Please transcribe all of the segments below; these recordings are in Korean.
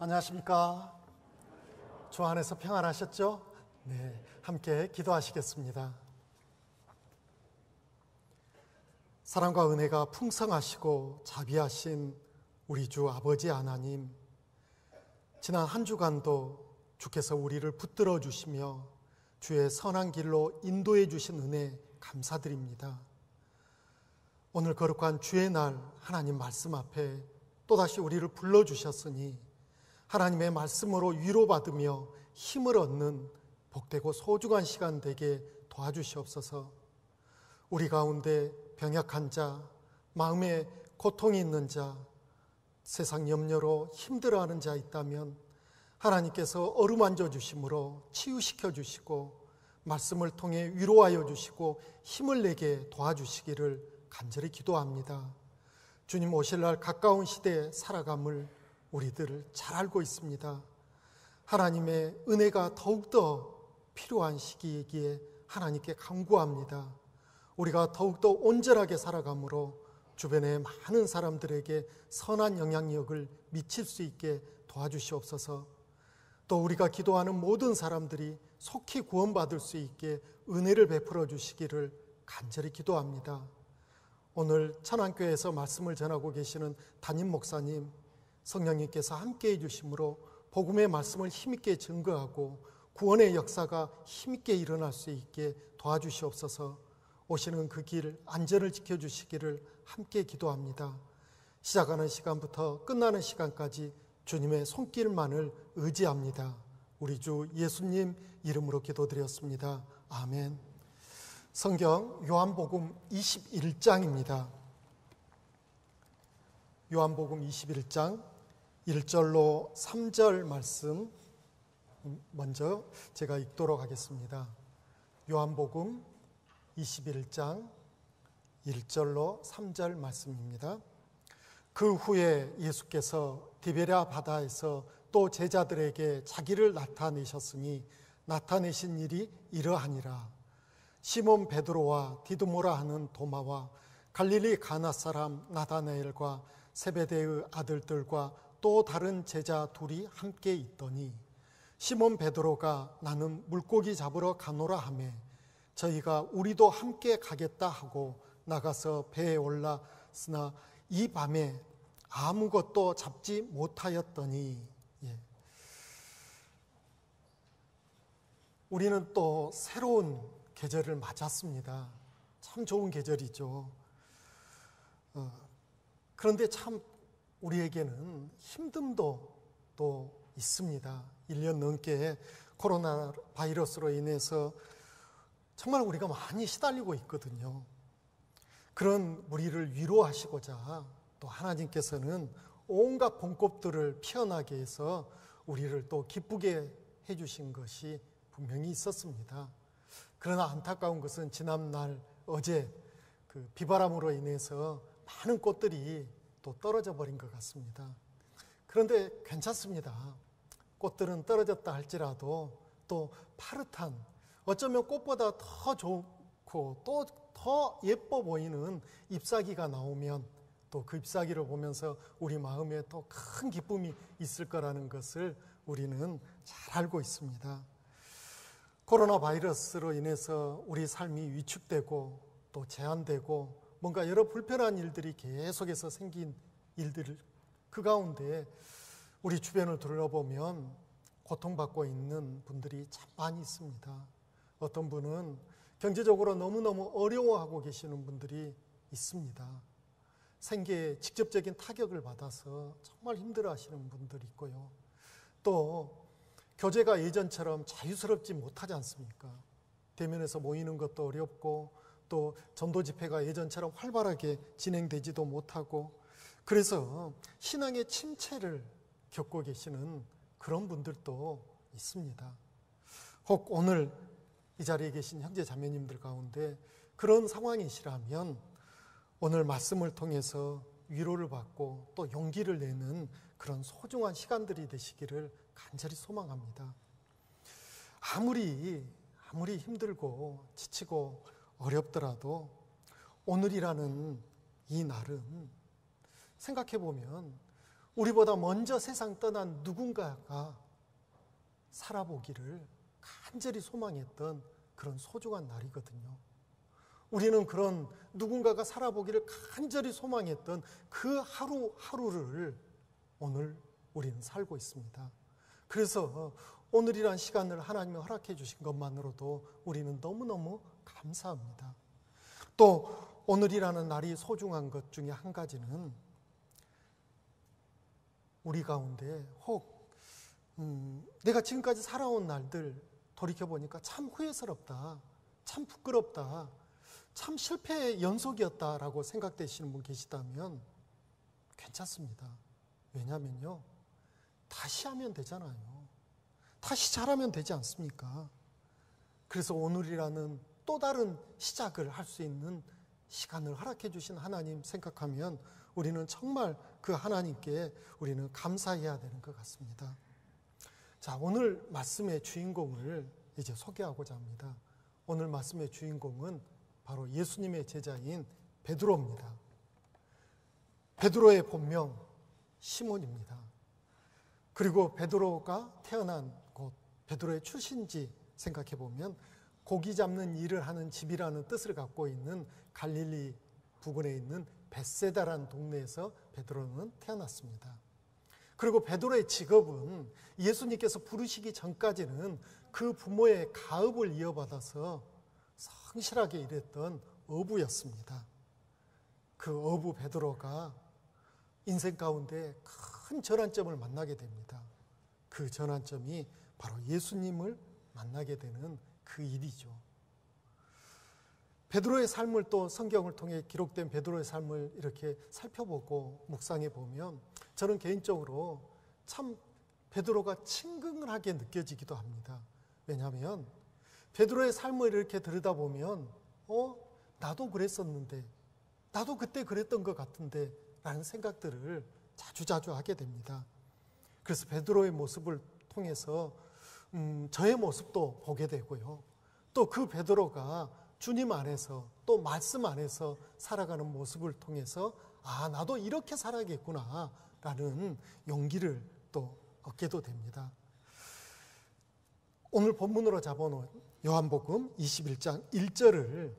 안녕하십니까? 주 안에서 평안하셨죠? 네, 함께 기도하시겠습니다. 사랑과 은혜가 풍성하시고 자비하신 우리 주 아버지 하나님, 지난 한 주간도 주께서 우리를 붙들어 주시며 주의 선한 길로 인도해 주신 은혜 감사드립니다. 오늘 거룩한 주의 날 하나님 말씀 앞에 또다시 우리를 불러주셨으니 하나님의 말씀으로 위로받으며 힘을 얻는 복되고 소중한 시간 되게 도와주시옵소서. 우리 가운데 병약한 자, 마음에 고통이 있는 자, 세상 염려로 힘들어하는 자 있다면 하나님께서 어루만져 주심으로 치유시켜 주시고 말씀을 통해 위로하여 주시고 힘을 내게 도와주시기를 간절히 기도합니다. 주님 오실 날 가까운 시대에 살아감을 우리들 잘 알고 있습니다. 하나님의 은혜가 더욱더 필요한 시기이기에 하나님께 간구합니다. 우리가 더욱더 온전하게 살아감으로 주변의 많은 사람들에게 선한 영향력을 미칠 수 있게 도와주시옵소서. 또 우리가 기도하는 모든 사람들이 속히 구원받을 수 있게 은혜를 베풀어 주시기를 간절히 기도합니다. 오늘 천안교회에서 말씀을 전하고 계시는 담임 목사님, 성령님께서 함께해 주심으로 복음의 말씀을 힘있게 증거하고 구원의 역사가 힘있게 일어날 수 있게 도와주시옵소서. 오시는 그 길 안전을 지켜주시기를 함께 기도합니다. 시작하는 시간부터 끝나는 시간까지 주님의 손길만을 의지합니다. 우리 주 예수님 이름으로 기도드렸습니다. 아멘. 성경 요한복음 21장입니다. 요한복음 21장 1절로 3절 말씀 먼저 제가 읽도록 하겠습니다. 요한복음 21장 1절로 3절 말씀입니다. 그 후에 예수께서 디베랴 바다에서 또 제자들에게 자기를 나타내셨으니 나타내신 일이 이러하니라. 시몬 베드로와 디두모라 하는 도마와 갈릴리 가나 사람 나다나엘과 세베대의 아들들과 또 다른 제자 둘이 함께 있더니 시몬 베드로가 나는 물고기 잡으러 가노라 하매 저희가 우리도 함께 가겠다 하고 나가서 배에 올랐으나 이 밤에 아무것도 잡지 못하였더니 우리는 또 새로운 계절을 맞았습니다. 참 좋은 계절이죠. 그런데 참 우리에게는 힘듦도 또 있습니다. 1년 넘게 코로나 바이러스로 인해서 정말 우리가 많이 시달리고 있거든요. 그런 우리를 위로하시고자 또 하나님께서는 온갖 봄꽃들을 피어나게 해서 우리를 또 기쁘게 해주신 것이 분명히 있었습니다. 그러나 안타까운 것은 지난날 어제 그 비바람으로 인해서 많은 꽃들이 또 떨어져 버린 것 같습니다. 그런데 괜찮습니다. 꽃들은 떨어졌다 할지라도 또 파릇한, 어쩌면 꽃보다 더 좋고 또 더 예뻐 보이는 잎사귀가 나오면 또 그 잎사귀를 보면서 우리 마음에 또 큰 기쁨이 있을 거라는 것을 우리는 잘 알고 있습니다. 코로나 바이러스로 인해서 우리 삶이 위축되고 또 제한되고 뭔가 여러 불편한 일들이 계속해서 생긴 일들, 그 가운데 우리 주변을 둘러보면 고통받고 있는 분들이 참 많이 있습니다. 어떤 분은 경제적으로 너무너무 어려워하고 계시는 분들이 있습니다. 생계에 직접적인 타격을 받아서 정말 힘들어하시는 분들이 있고요. 또 교제가 예전처럼 자유스럽지 못하지 않습니까? 대면에서 모이는 것도 어렵고 또 전도 집회가 예전처럼 활발하게 진행되지도 못하고 그래서 신앙의 침체를 겪고 계시는 그런 분들도 있습니다. 혹 오늘 이 자리에 계신 형제 자매님들 가운데 그런 상황이시라면 오늘 말씀을 통해서 위로를 받고 또 용기를 내는 그런 소중한 시간들이 되시기를 간절히 소망합니다. 아무리 힘들고 지치고 어렵더라도 오늘이라는 이 날은 생각해 보면 우리보다 먼저 세상 떠난 누군가가 살아보기를 간절히 소망했던 그런 소중한 날이거든요. 우리는 그런 누군가가 살아보기를 간절히 소망했던 그 하루하루를 오늘 우리는 살고 있습니다. 그래서 오늘이란 시간을 하나님이 허락해 주신 것만으로도 우리는 너무너무 감사합니다. 또 오늘이라는 날이 소중한 것 중에 한 가지는 우리 가운데 혹 내가 지금까지 살아온 날들 돌이켜보니까 참 후회스럽다, 참 부끄럽다, 참 실패의 연속이었다라고 생각되시는 분 계시다면 괜찮습니다. 왜냐면요, 다시 하면 되잖아요. 다시 잘하면 되지 않습니까? 그래서 오늘이라는 또 다른 시작을 할 수 있는 시간을 허락해 주신 하나님 생각하면 우리는 정말 그 하나님께 우리는 감사해야 되는 것 같습니다. 자, 오늘 말씀의 주인공을 이제 소개하고자 합니다. 오늘 말씀의 주인공은 바로 예수님의 제자인 베드로입니다. 베드로의 본명 시몬입니다. 그리고 베드로가 태어난 곳, 베드로의 출신지 생각해 보면 고기 잡는 일을 하는 집이라는 뜻을 갖고 있는 갈릴리 부근에 있는 벳세다라는 동네에서 베드로는 태어났습니다. 그리고 베드로의 직업은 예수님께서 부르시기 전까지는 그 부모의 가업을 이어받아서 성실하게 일했던 어부였습니다. 그 어부 베드로가 인생 가운데 큰 전환점을 만나게 됩니다. 그 전환점이 바로 예수님을 만나게 되는 그 일이죠. 베드로의 삶을 또 성경을 통해 기록된 베드로의 삶을 이렇게 살펴보고 묵상해 보면 저는 개인적으로 참 베드로가 친근하게 느껴지기도 합니다. 왜냐하면 베드로의 삶을 이렇게 들여다보면 나도 그랬었는데, 나도 그때 그랬던 것 같은데 라는 생각들을 자주자주 하게 됩니다. 그래서 베드로의 모습을 통해서 저의 모습도 보게 되고요. 또 그 베드로가 주님 안에서 또 말씀 안에서 살아가는 모습을 통해서 나도 이렇게 살아야겠구나 라는 용기를 또 얻게도 됩니다. 오늘 본문으로 잡아놓은 요한복음 21장 1절을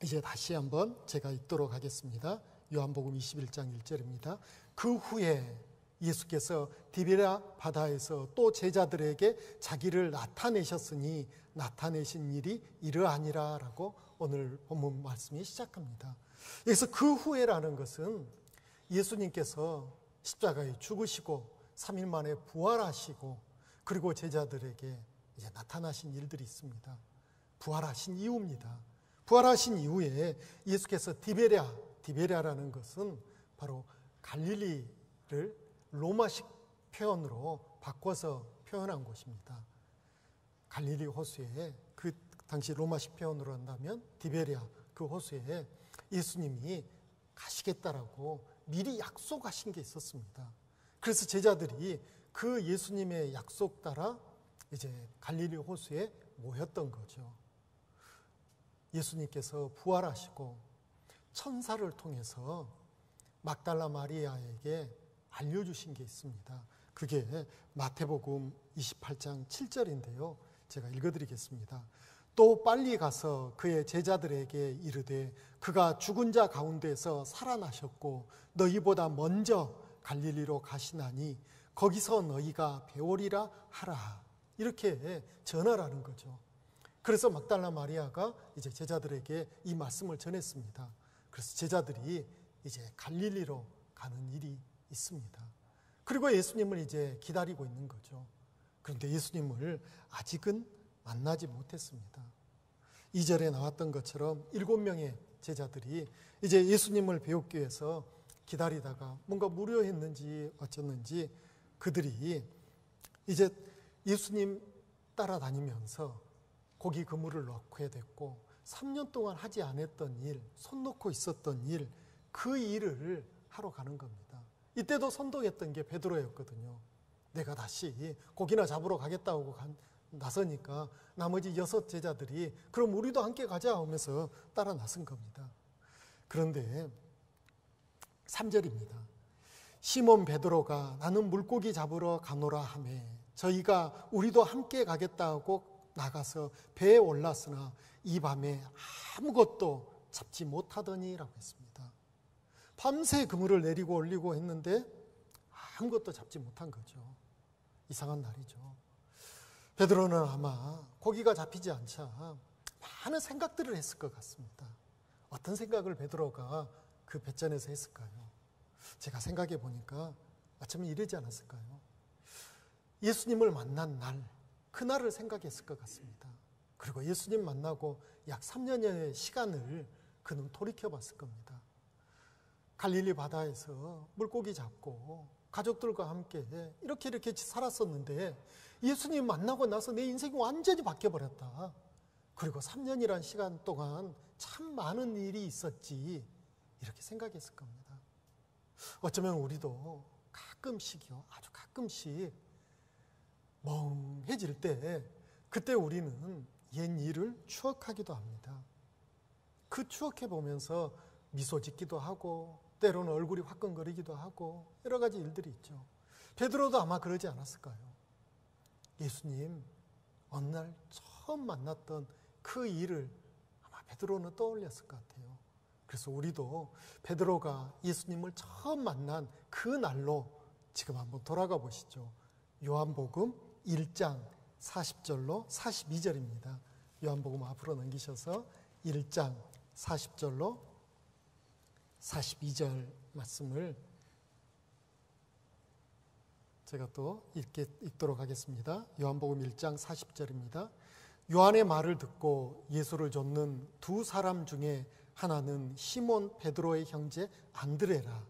이제 다시 한번 제가 읽도록 하겠습니다. 요한복음 21장 1절입니다. 그 후에 예수께서 디베랴 바다에서 또 제자들에게 자기를 나타내셨으니 나타내신 일이 이러하니라 라고 오늘 본문 말씀이 시작합니다. 여기서 그 후에라는 것은 예수님께서 십자가에 죽으시고 3일 만에 부활하시고 그리고 제자들에게 이제 나타나신 일들이 있습니다. 부활하신 이후입니다. 부활하신 이후에 예수께서 디베랴라는 것은 바로 갈릴리를 로마식 표현으로 바꿔서 표현한 곳입니다. 갈릴리 호수에 그 당시 로마식 표현으로 한다면 디베랴 그 호수에 예수님이 가시겠다라고 미리 약속하신 게 있었습니다. 그래서 제자들이 그 예수님의 약속 따라 이제 갈릴리 호수에 모였던 거죠. 예수님께서 부활하시고 천사를 통해서 막달라 마리아에게 알려주신 게 있습니다. 그게 마태복음 28장 7절인데요. 제가 읽어드리겠습니다. 또 빨리 가서 그의 제자들에게 이르되 그가 죽은 자 가운데서 살아나셨고 너희보다 먼저 갈릴리로 가시나니 거기서 너희가 배우리라 하라. 이렇게 전하라는 거죠. 그래서 막달라 마리아가 이제 제자들에게 이 말씀을 전했습니다. 그래서 제자들이 이제 갈릴리로 가는 일이 있습니다. 그리고 예수님을 이제 기다리고 있는 거죠. 그런데 예수님을 아직은 만나지 못했습니다. 2절에 나왔던 것처럼 7명의 제자들이 이제 예수님을 배우기 위해서 기다리다가 뭔가 무료했는지 어쩌는지 그들이 이제 예수님 따라다니면서 고기 그물을 넣게 됐고 3년 동안 하지 않았던 일, 손 놓고 있었던 일, 그 일을 하러 가는 겁니다. 이때도 선동했던 게 베드로였거든요. 내가 다시 고기나 잡으러 가겠다고 나서니까 나머지 6 제자들이 그럼 우리도 함께 가자 하면서 따라 나선 겁니다. 그런데 3절입니다. 시몬 베드로가 나는 물고기 잡으러 가노라 하매 우리도 함께 가겠다고 나가서 배에 올랐으나 이 밤에 아무것도 잡지 못하더니라고 했습니다. 밤새 그물을 내리고 올리고 했는데 아무것도 잡지 못한 거죠. 이상한 날이죠. 베드로는 아마 고기가 잡히지 않자 많은 생각들을 했을 것 같습니다. 어떤 생각을 베드로가 그 뱃전에서 했을까요? 제가 생각해 보니까 어쩌면 이러지 않았을까요? 예수님을 만난 날, 그날을 생각했을 것 같습니다. 그리고 예수님 만나고 약 3년여의 시간을 그는 돌이켜 봤을 겁니다. 갈릴리 바다에서 물고기 잡고 가족들과 함께 이렇게 살았었는데 예수님 만나고 나서 내 인생이 완전히 바뀌어버렸다. 그리고 3년이란 시간 동안 참 많은 일이 있었지, 이렇게 생각했을 겁니다. 어쩌면 우리도 가끔씩요, 아주 가끔씩 멍해질 때 그때 우리는 옛 일을 추억하기도 합니다. 그 추억해 보면서 미소 짓기도 하고 때로는 얼굴이 화끈거리기도 하고 여러 가지 일들이 있죠. 베드로도 아마 그러지 않았을까요? 예수님 어느 날 처음 만났던 그 일을 아마 베드로는 떠올렸을 것 같아요. 그래서 우리도 베드로가 예수님을 처음 만난 그 날로 지금 한번 돌아가 보시죠. 요한복음 1장 40절로 42절입니다. 요한복음 앞으로 넘기셔서 1장 40절로 42절 말씀을 제가 또 읽도록 하겠습니다. 요한복음 1장 40절입니다. 요한의 말을 듣고 예수를 좇는 두 사람 중에 하나는 시몬 베드로의 형제 안드레라.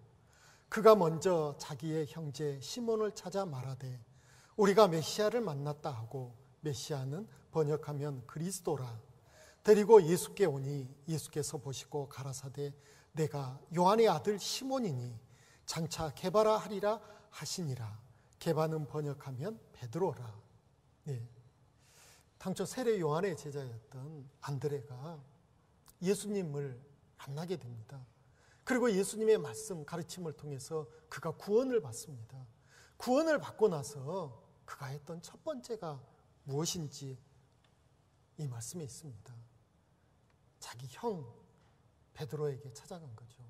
그가 먼저 자기의 형제 시몬을 찾아 말하되 우리가 메시아를 만났다 하고, 메시아는 번역하면 그리스도라. 데리고 예수께 오니 예수께서 보시고 가라사대 내가 요한의 아들 시몬이니 장차 게바라 하리라 하시니라. 게바는 번역하면 베드로라. 네. 당초 세례 요한의 제자였던 안드레가 예수님을 만나게 됩니다. 그리고 예수님의 말씀, 가르침을 통해서 그가 구원을 받습니다. 구원을 받고 나서 그가 했던 첫 번째가 무엇인지 이 말씀에 있습니다. 자기 형 베드로에게 찾아간 거죠.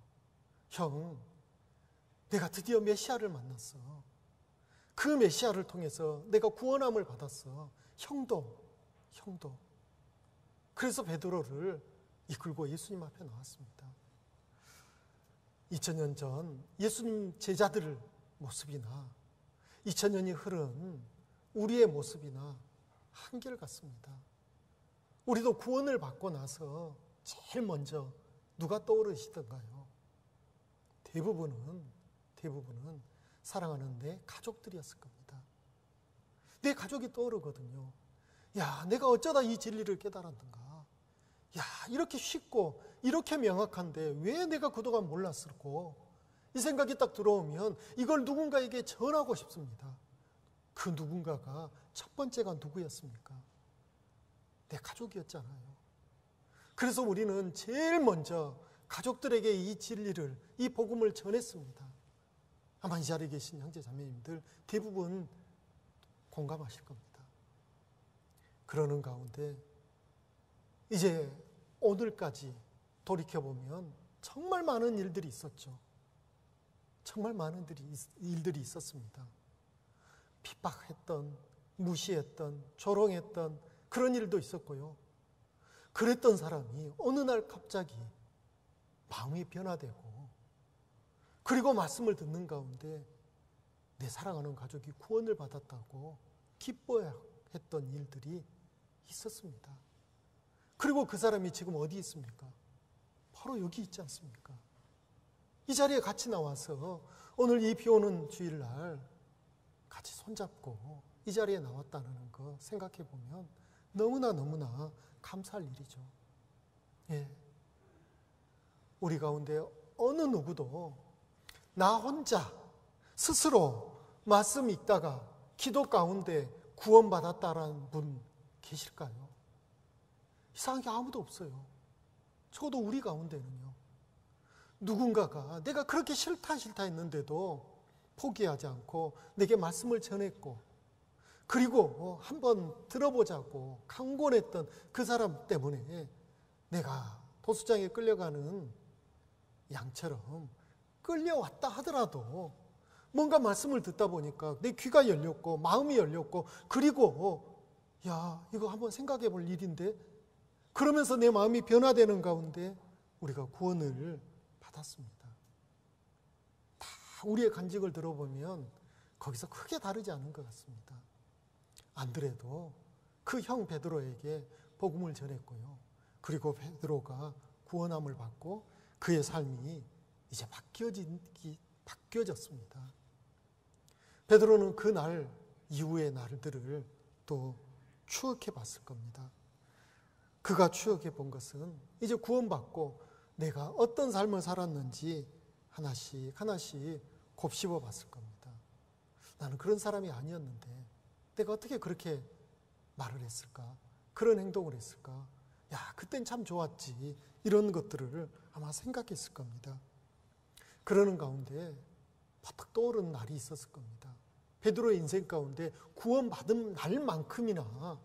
형, 내가 드디어 메시아를 만났어. 그 메시아를 통해서 내가 구원함을 받았어. 형도. 그래서 베드로를 이끌고 예수님 앞에 나왔습니다. 2000년 전 예수님 제자들 모습이나 2000년이 흐른 우리의 모습이나 한결같습니다. 우리도 구원을 받고 나서 제일 먼저 누가 떠오르시던가요? 대부분은 사랑하는 내 가족들이었을 겁니다. 내 가족이 떠오르거든요. 야, 내가 어쩌다 이 진리를 깨달았는가? 야, 이렇게 쉽고 이렇게 명확한데 왜 내가 그동안 몰랐을까? 이 생각이 딱 들어오면 이걸 누군가에게 전하고 싶습니다. 그 누군가가 첫 번째가 누구였습니까? 내 가족이었잖아요. 그래서 우리는 제일 먼저 가족들에게 이 진리를, 이 복음을 전했습니다. 아마 이 자리에 계신 형제 자매님들 대부분 공감하실 겁니다. 그러는 가운데 이제 오늘까지 돌이켜보면 정말 많은 일들이 있었죠. 정말 많은 일들이 있었습니다. 핍박했던, 무시했던, 조롱했던 그런 일도 있었고요. 그랬던 사람이 어느 날 갑자기 마음이 변화되고, 그리고 말씀을 듣는 가운데 내 사랑하는 가족이 구원을 받았다고 기뻐했던 일들이 있었습니다. 그리고 그 사람이 지금 어디 있습니까? 바로 여기 있지 않습니까? 이 자리에 같이 나와서 오늘 이 비 오는 주일날 같이 손잡고 이 자리에 나왔다는 거 생각해 보면 너무나 감사할 일이죠. 예. 우리 가운데 어느 누구도 나 혼자 스스로 말씀 읽다가 기도 가운데 구원받았다라는 분 계실까요? 이상하게 아무도 없어요. 적어도 우리 가운데는요. 누군가가 내가 그렇게 싫다 했는데도 포기하지 않고 내게 말씀을 전했고, 그리고 한번 들어보자고 강권했던 그 사람 때문에 내가 도수장에 끌려가는 양처럼 끌려왔다 하더라도 뭔가 말씀을 듣다 보니까 내 귀가 열렸고 마음이 열렸고, 그리고 야, 이거 한번 생각해 볼 일인데, 그러면서 내 마음이 변화되는 가운데 우리가 구원을 받았습니다. 다 우리의 간직을 들어보면 거기서 크게 다르지 않은 것 같습니다. 안드레도 그 형 베드로에게 복음을 전했고요. 그리고 베드로가 구원함을 받고 그의 삶이 이제 바뀌어졌습니다. 베드로는 그날 이후의 날들을 또 추억해 봤을 겁니다. 그가 추억해 본 것은 이제 구원받고 내가 어떤 삶을 살았는지 하나씩 하나씩 곱씹어 봤을 겁니다. 나는 그런 사람이 아니었는데 내가 어떻게 그렇게 말을 했을까? 그런 행동을 했을까? 야, 그땐 참 좋았지. 이런 것들을 아마 생각했을 겁니다. 그러는 가운데 바닥 떠오르는 날이 있었을 겁니다. 베드로의 인생 가운데 구원받은 날만큼이나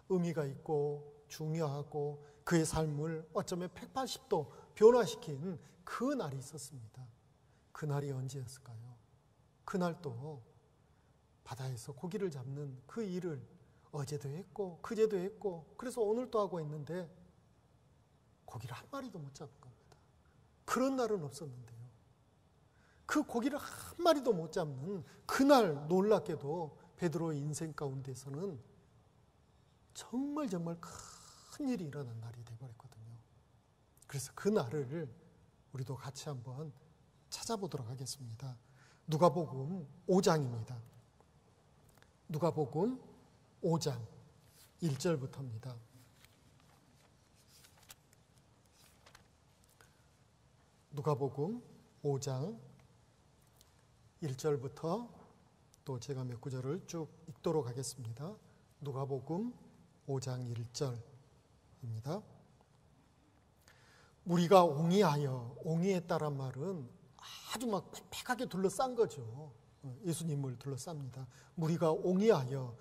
의미가 있고 중요하고 그의 삶을 어쩌면 180도 변화시킨 그 날이 있었습니다. 그 날이 언제였을까요? 그날도 바다에서 고기를 잡는 그 일을 어제도 했고 그제도 했고, 그래서 오늘도 하고 있는데 고기를 한 마리도 못 잡은 겁니다. 그런 날은 없었는데요. 그 고기를 한 마리도 못 잡는 그날 놀랍게도 베드로의 인생 가운데서는 정말 큰 일이 일어난 날이 되어버렸거든요. 그래서 그 날을 우리도 같이 한번 찾아보도록 하겠습니다. 누가복음 5장입니다. 누가복음 5장 1절부터입니다. 누가복음 5장 1절부터 또 제가 몇 구절을 쭉 읽도록 하겠습니다. 누가복음 5장 1절입니다. 무리가 옹이하여, 옹이했다란 말은 아주 막 빽빽하게 둘러싼 거죠. 예수님을 둘러쌉니다. 무리가 옹이하여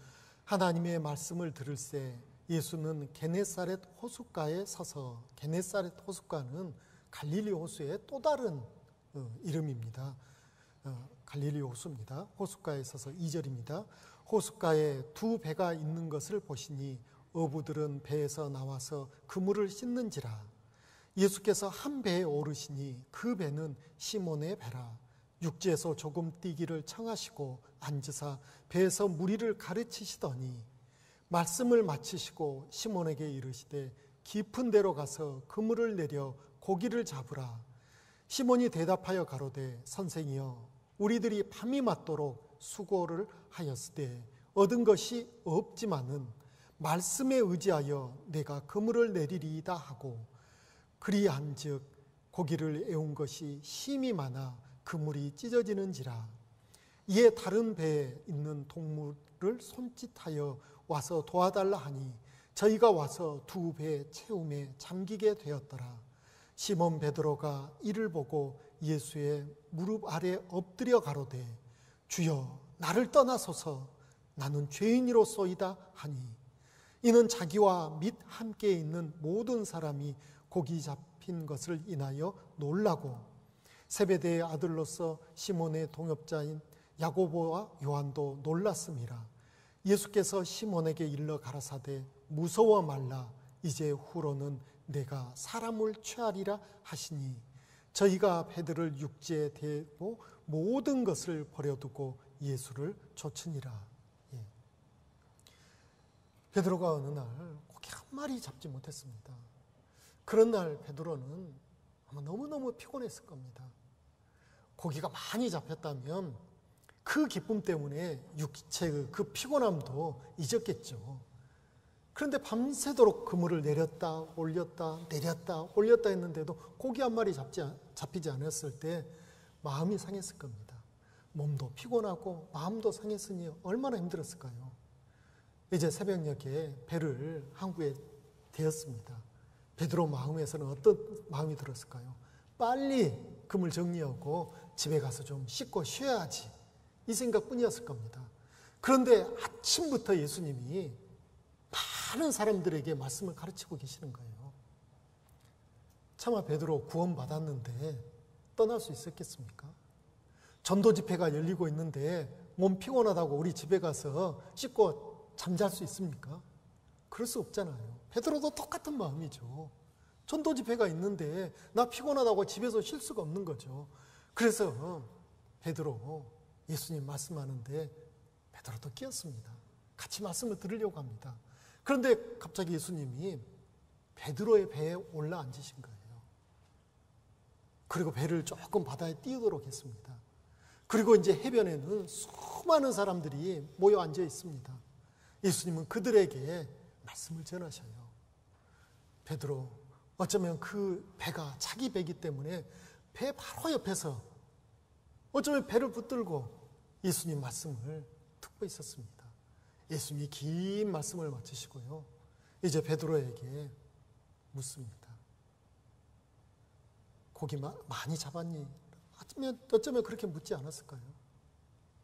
하나님의 말씀을 들을새 예수는 게네사렛 호숫가에 서서, 게네사렛 호숫가는 갈릴리 호수의 또 다른 이름입니다. 갈릴리 호수입니다. 호숫가에 서서 2절입니다. 호숫가에 두 배가 있는 것을 보시니 어부들은 배에서 나와서 그물을 씻는지라. 예수께서 한 배에 오르시니 그 배는 시몬의 배라. 육지에서 조금 뛰기를 청하시고 앉으사 배에서 무리를 가르치시더니 말씀을 마치시고 시몬에게 이르시되 깊은 데로 가서 그물을 내려 고기를 잡으라. 시몬이 대답하여 가로되 선생이여, 우리들이 밤이 맞도록 수고를 하였으되 얻은 것이 없지만은 말씀에 의지하여 내가 그물을 내리리이다 하고, 그리한즉 고기를 애운 것이 심이 많아 그물이 찢어지는지라. 이에 다른 배에 있는 동물을 손짓하여 와서 도와달라 하니 저희가 와서 두 배 채움에 잠기게 되었더라. 시몬 베드로가 이를 보고 예수의 무릎 아래 엎드려 가로되 주여, 나를 떠나소서, 나는 죄인이로소이다 하니, 이는 자기와 및 함께 있는 모든 사람이 고기 잡힌 것을 인하여 놀라고 세베대의 아들로서 시몬의 동업자인 야고보와 요한도 놀랐음이라. 예수께서 시몬에게 일러 가라사대 무서워 말라, 이제 후로는 내가 사람을 취하리라 하시니 저희가 배들을 육지에 대고 모든 것을 버려두고 예수를 쫓으니라. 베드로가 어느 날 고기 한 마리 잡지 못했습니다. 그런 날 베드로는 아마 너무너무 피곤했을 겁니다. 고기가 많이 잡혔다면 그 기쁨 때문에 육체의 그 피곤함도 잊었겠죠. 그런데 밤새도록 그물을 내렸다 올렸다 내렸다 올렸다 했는데도 고기 한 마리 잡히지 않았을 때 마음이 상했을 겁니다. 몸도 피곤하고 마음도 상했으니 얼마나 힘들었을까요? 이제 새벽녘에 배를 항구에 대었습니다. 베드로 마음에서는 어떤 마음이 들었을까요? 빨리 그물 정리하고 집에 가서 좀 씻고 쉬어야지. 이 생각뿐이었을 겁니다. 그런데 아침부터 예수님이 많은 사람들에게 말씀을 가르치고 계시는 거예요. 차마 베드로 구원받았는데 떠날 수 있었겠습니까? 전도 집회가 열리고 있는데 몸 피곤하다고 우리 집에 가서 씻고 잠잘 수 있습니까? 그럴 수 없잖아요. 베드로도 똑같은 마음이죠. 전도 집회가 있는데 나 피곤하다고 집에서 쉴 수가 없는 거죠. 그래서 베드로 예수님 말씀하는데 베드로도 끼었습니다. 같이 말씀을 들으려고 합니다. 그런데 갑자기 예수님이 베드로의 배에 올라 앉으신 거예요. 그리고 배를 조금 바다에 띄우도록 했습니다. 그리고 이제 해변에는 수많은 사람들이 모여 앉아 있습니다. 예수님은 그들에게 말씀을 전하셔요. 베드로, 어쩌면 그 배가 자기 배이기 때문에 배 바로 옆에서 어쩌면 배를 붙들고 예수님 말씀을 듣고 있었습니다. 예수님이 긴 말씀을 마치시고요. 이제 베드로에게 묻습니다. 고기 많이 잡았니? 어쩌면 그렇게 묻지 않았을까요?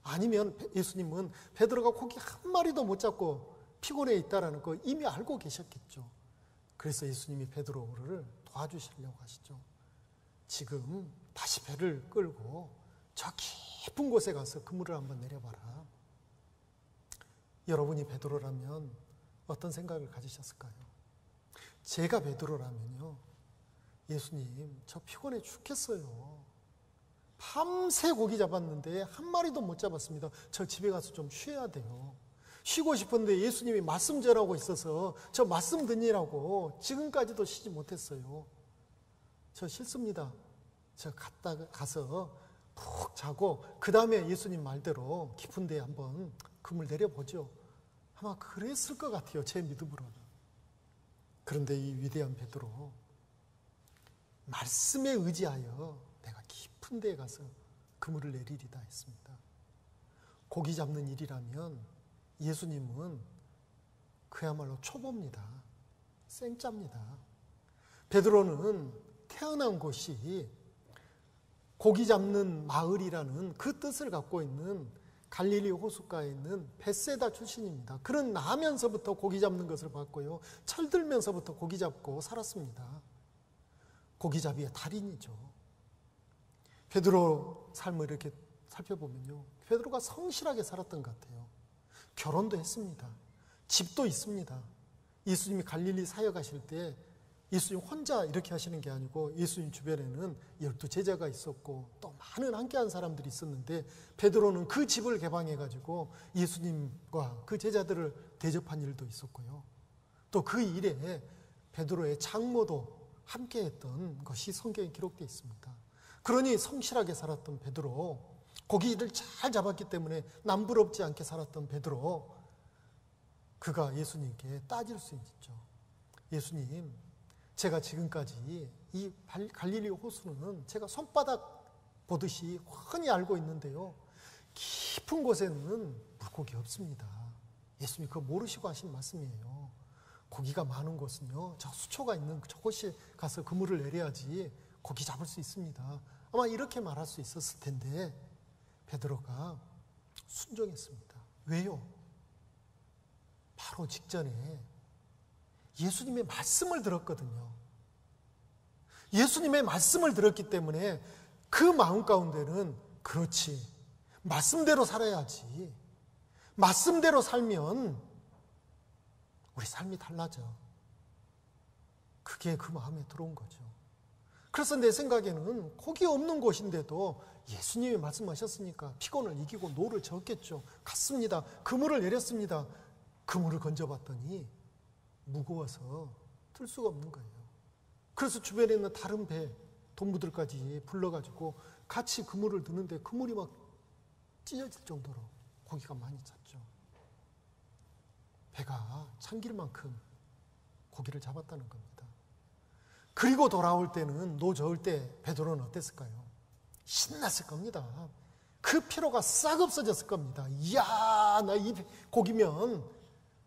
아니면 예수님은 베드로가 고기 한 마리도 못 잡고 피곤해 있다는 거 이미 알고 계셨겠죠. 그래서 예수님이 베드로를 도와주시려고 하시죠. 지금 다시 배를 끌고 저 깊은 곳에 가서 그물을 한번 내려봐라. 여러분이 베드로라면 어떤 생각을 가지셨을까요? 제가 베드로라면요, 예수님 저 피곤해 죽겠어요. 밤새 고기 잡았는데 한 마리도 못 잡았습니다. 저 집에 가서 좀 쉬어야 돼요. 쉬고 싶은데 예수님이 말씀 전하고 있어서 저 말씀 듣느라고 지금까지도 쉬지 못했어요. 저 싫습니다. 저 가서 푹 자고 그 다음에 예수님 말대로 깊은 데에 한번 그물 내려보죠. 아마 그랬을 것 같아요. 제 믿음으로는. 그런데 이 위대한 베드로 말씀에 의지하여 내가 깊은 데에 가서 그물을 내리리다 했습니다. 고기 잡는 일이라면 예수님은 그야말로 초보입니다. 생짜입니다. 베드로는 태어난 곳이 고기 잡는 마을이라는 그 뜻을 갖고 있는 갈릴리 호숫가에 있는 벳세다 출신입니다. 그런 나면서부터 고기 잡는 것을 봤고요. 철들면서부터 고기 잡고 살았습니다. 고기잡이의 달인이죠. 베드로 삶을 이렇게 살펴보면요, 베드로가 성실하게 살았던 것 같아요. 결혼도 했습니다. 집도 있습니다. 예수님이 갈릴리 사역하실 때 예수님 혼자 이렇게 하시는 게 아니고 예수님 주변에는 12제자가 있었고 또 많은 함께한 사람들이 있었는데 베드로는 그 집을 개방해가지고 예수님과 그 제자들을 대접한 일도 있었고요. 또 그 일에 베드로의 장모도 함께했던 것이 성경에 기록되어 있습니다. 그러니 성실하게 살았던 베드로, 고기를 잘 잡았기 때문에 남부럽지 않게 살았던 베드로, 그가 예수님께 따질 수 있죠. 예수님, 제가 지금까지 이 갈릴리 호수는 제가 손바닥 보듯이 훤히 알고 있는데요, 깊은 곳에는 물고기 없습니다. 예수님이 그거 모르시고 하신 말씀이에요. 고기가 많은 곳은요, 저 수초가 있는 저곳에 가서 그물을 내려야지 고기 잡을 수 있습니다. 아마 이렇게 말할 수 있었을 텐데 베드로가 순종했습니다. 왜요? 바로 직전에 예수님의 말씀을 들었거든요. 예수님의 말씀을 들었기 때문에 그 마음 가운데는 그렇지, 말씀대로 살아야지. 말씀대로 살면 우리 삶이 달라져. 그게 그 마음에 들어온 거죠. 그래서 내 생각에는 고기 없는 곳인데도 예수님이 말씀하셨으니까 피곤을 이기고 노를 저었겠죠. 갔습니다. 그물을 내렸습니다. 그물을 건져봤더니 무거워서 들 수가 없는 거예요. 그래서 주변에 있는 다른 배, 동무들까지 불러가지고 같이 그물을 드는데 그물이 막 찢어질 정도로 고기가 많이 찼죠. 배가 참길 만큼 고기를 잡았다는 겁니다. 그리고 돌아올 때는 노 저을 때 베드로는 어땠을까요? 신났을 겁니다. 그 피로가 싹 없어졌을 겁니다. 이야, 나 이 고기면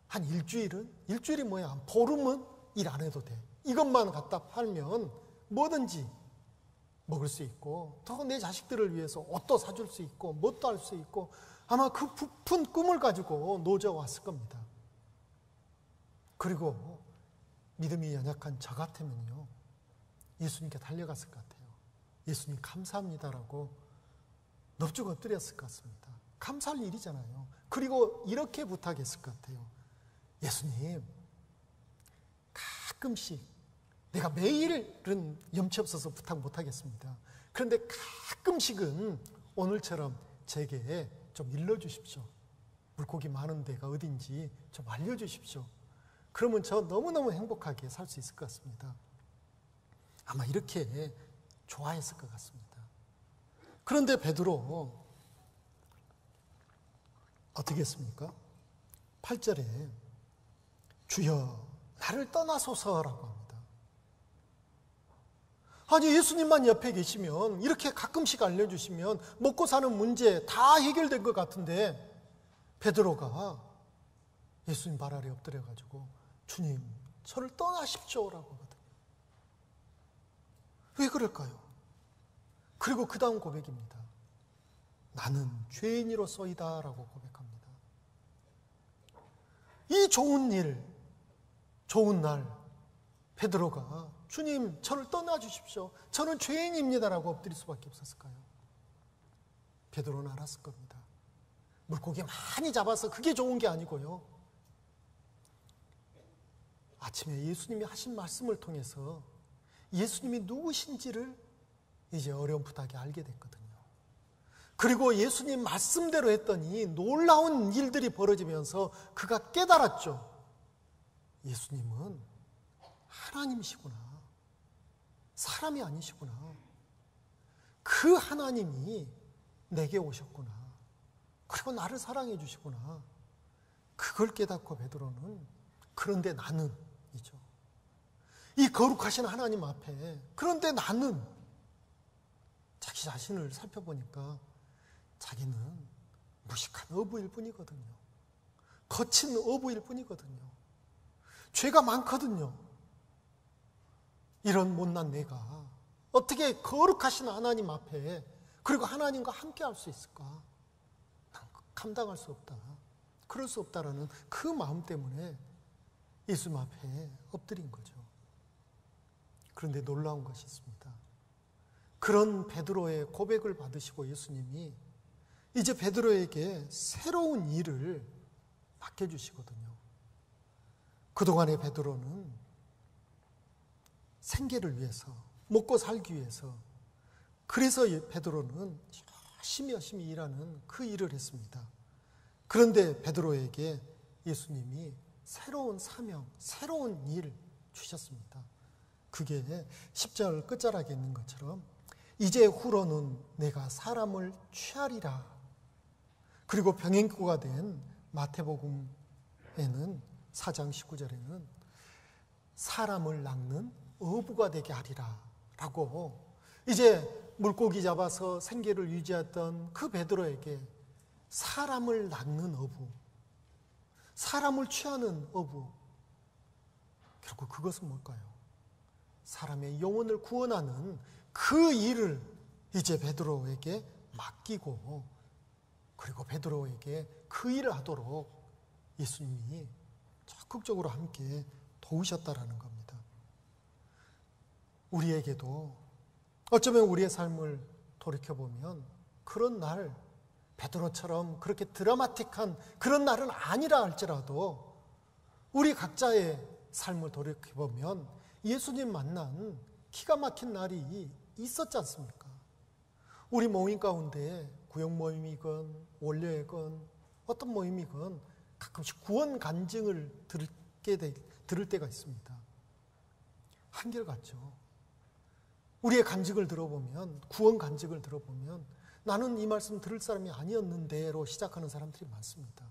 한 일주일은? 일주일이 뭐야? 한 보름은 일 안 해도 돼. 이것만 갖다 팔면 뭐든지 먹을 수 있고 더 내 자식들을 위해서 옷도 사줄 수 있고 뭣도 할 수 있고 아마 그 부푼 꿈을 가지고 노져 왔을 겁니다. 그리고 믿음이 연약한 저 같으면요, 예수님께 달려갔을 것 같아요. 예수님 감사합니다라고 넙죽 엎드렸을 것 같습니다. 감사할 일이잖아요. 그리고 이렇게 부탁했을 것 같아요. 예수님, 가끔씩 내가 매일은 염치 없어서 부탁 못하겠습니다. 그런데 가끔씩은 오늘처럼 제게 좀 일러주십시오. 물고기 많은 데가 어딘지 좀 알려주십시오. 그러면 저 너무너무 행복하게 살 수 있을 것 같습니다. 아마 이렇게 좋아했을 것 같습니다. 그런데 베드로 어떻게 했습니까? 8절에 주여 나를 떠나소서라고 합니다. 아니 예수님만 옆에 계시면 이렇게 가끔씩 알려주시면 먹고 사는 문제 다 해결된 것 같은데 베드로가 예수님 발 아래 엎드려가지고 주님 저를 떠나십시오라고 하거든요. 왜 그럴까요? 그리고 그 다음 고백입니다. 나는 죄인이로소이다 라고 고백합니다. 이 좋은 일, 좋은 날 베드로가 주님 저를 떠나주십시오. 저는 죄인입니다라고 엎드릴 수밖에 없었을까요? 베드로는 알았을 겁니다. 물고기 많이 잡아서 그게 좋은 게 아니고요. 아침에 예수님이 하신 말씀을 통해서 예수님이 누구신지를 이제 어렴풋하게 알게 됐거든요. 그리고 예수님 말씀대로 했더니 놀라운 일들이 벌어지면서 그가 깨달았죠. 예수님은 하나님이시구나. 사람이 아니시구나. 그 하나님이 내게 오셨구나. 그리고 나를 사랑해 주시구나. 그걸 깨닫고 베드로는 그런데 나는 이죠. 이 거룩하신 하나님 앞에 그런데 나는 자기 자신을 살펴보니까 자기는 무식한 어부일 뿐이거든요. 거친 어부일 뿐이거든요. 죄가 많거든요. 이런 못난 내가 어떻게 거룩하신 하나님 앞에 그리고 하나님과 함께 할 수 있을까? 난 감당할 수 없다. 그럴 수 없다라는 그 마음 때문에 예수님 앞에 엎드린 거죠. 그런데 놀라운 것이 있습니다. 그런 베드로의 고백을 받으시고 예수님이 이제 베드로에게 새로운 일을 맡겨주시거든요. 그동안의 베드로는 생계를 위해서, 먹고 살기 위해서, 그래서 베드로는 열심히 일하는 그 일을 했습니다. 그런데 베드로에게 예수님이 새로운 사명, 새로운 일 주셨습니다. 그게 10절 끝자락에 있는 것처럼 이제 후로는 내가 사람을 취하리라. 그리고 병행구가 된 마태복음에는 4장 19절에는 사람을 낚는 어부가 되게 하리라 라고 이제 물고기 잡아서 생계를 유지했던 그 베드로에게 사람을 낚는 어부, 사람을 취하는 어부, 결국 그것은 뭘까요? 사람의 영혼을 구원하는 그 일을 이제 베드로에게 맡기고 그리고 베드로에게 그 일을 하도록 예수님이 적극적으로 함께 도우셨다라는 겁니다. 우리에게도 어쩌면 우리의 삶을 돌이켜보면 그런 날, 베드로처럼 그렇게 드라마틱한 그런 날은 아니라 할지라도 우리 각자의 삶을 돌이켜보면 예수님 만난 기가 막힌 날이 있었지 않습니까? 우리 모임 가운데 구역 모임이건 원례건 어떤 모임이건 가끔씩 구원 간증을 들을 때가 있습니다. 한결같죠. 우리의 간증을 들어보면, 구원 간증을 들어보면 나는 이 말씀 들을 사람이 아니었는데로 시작하는 사람들이 많습니다.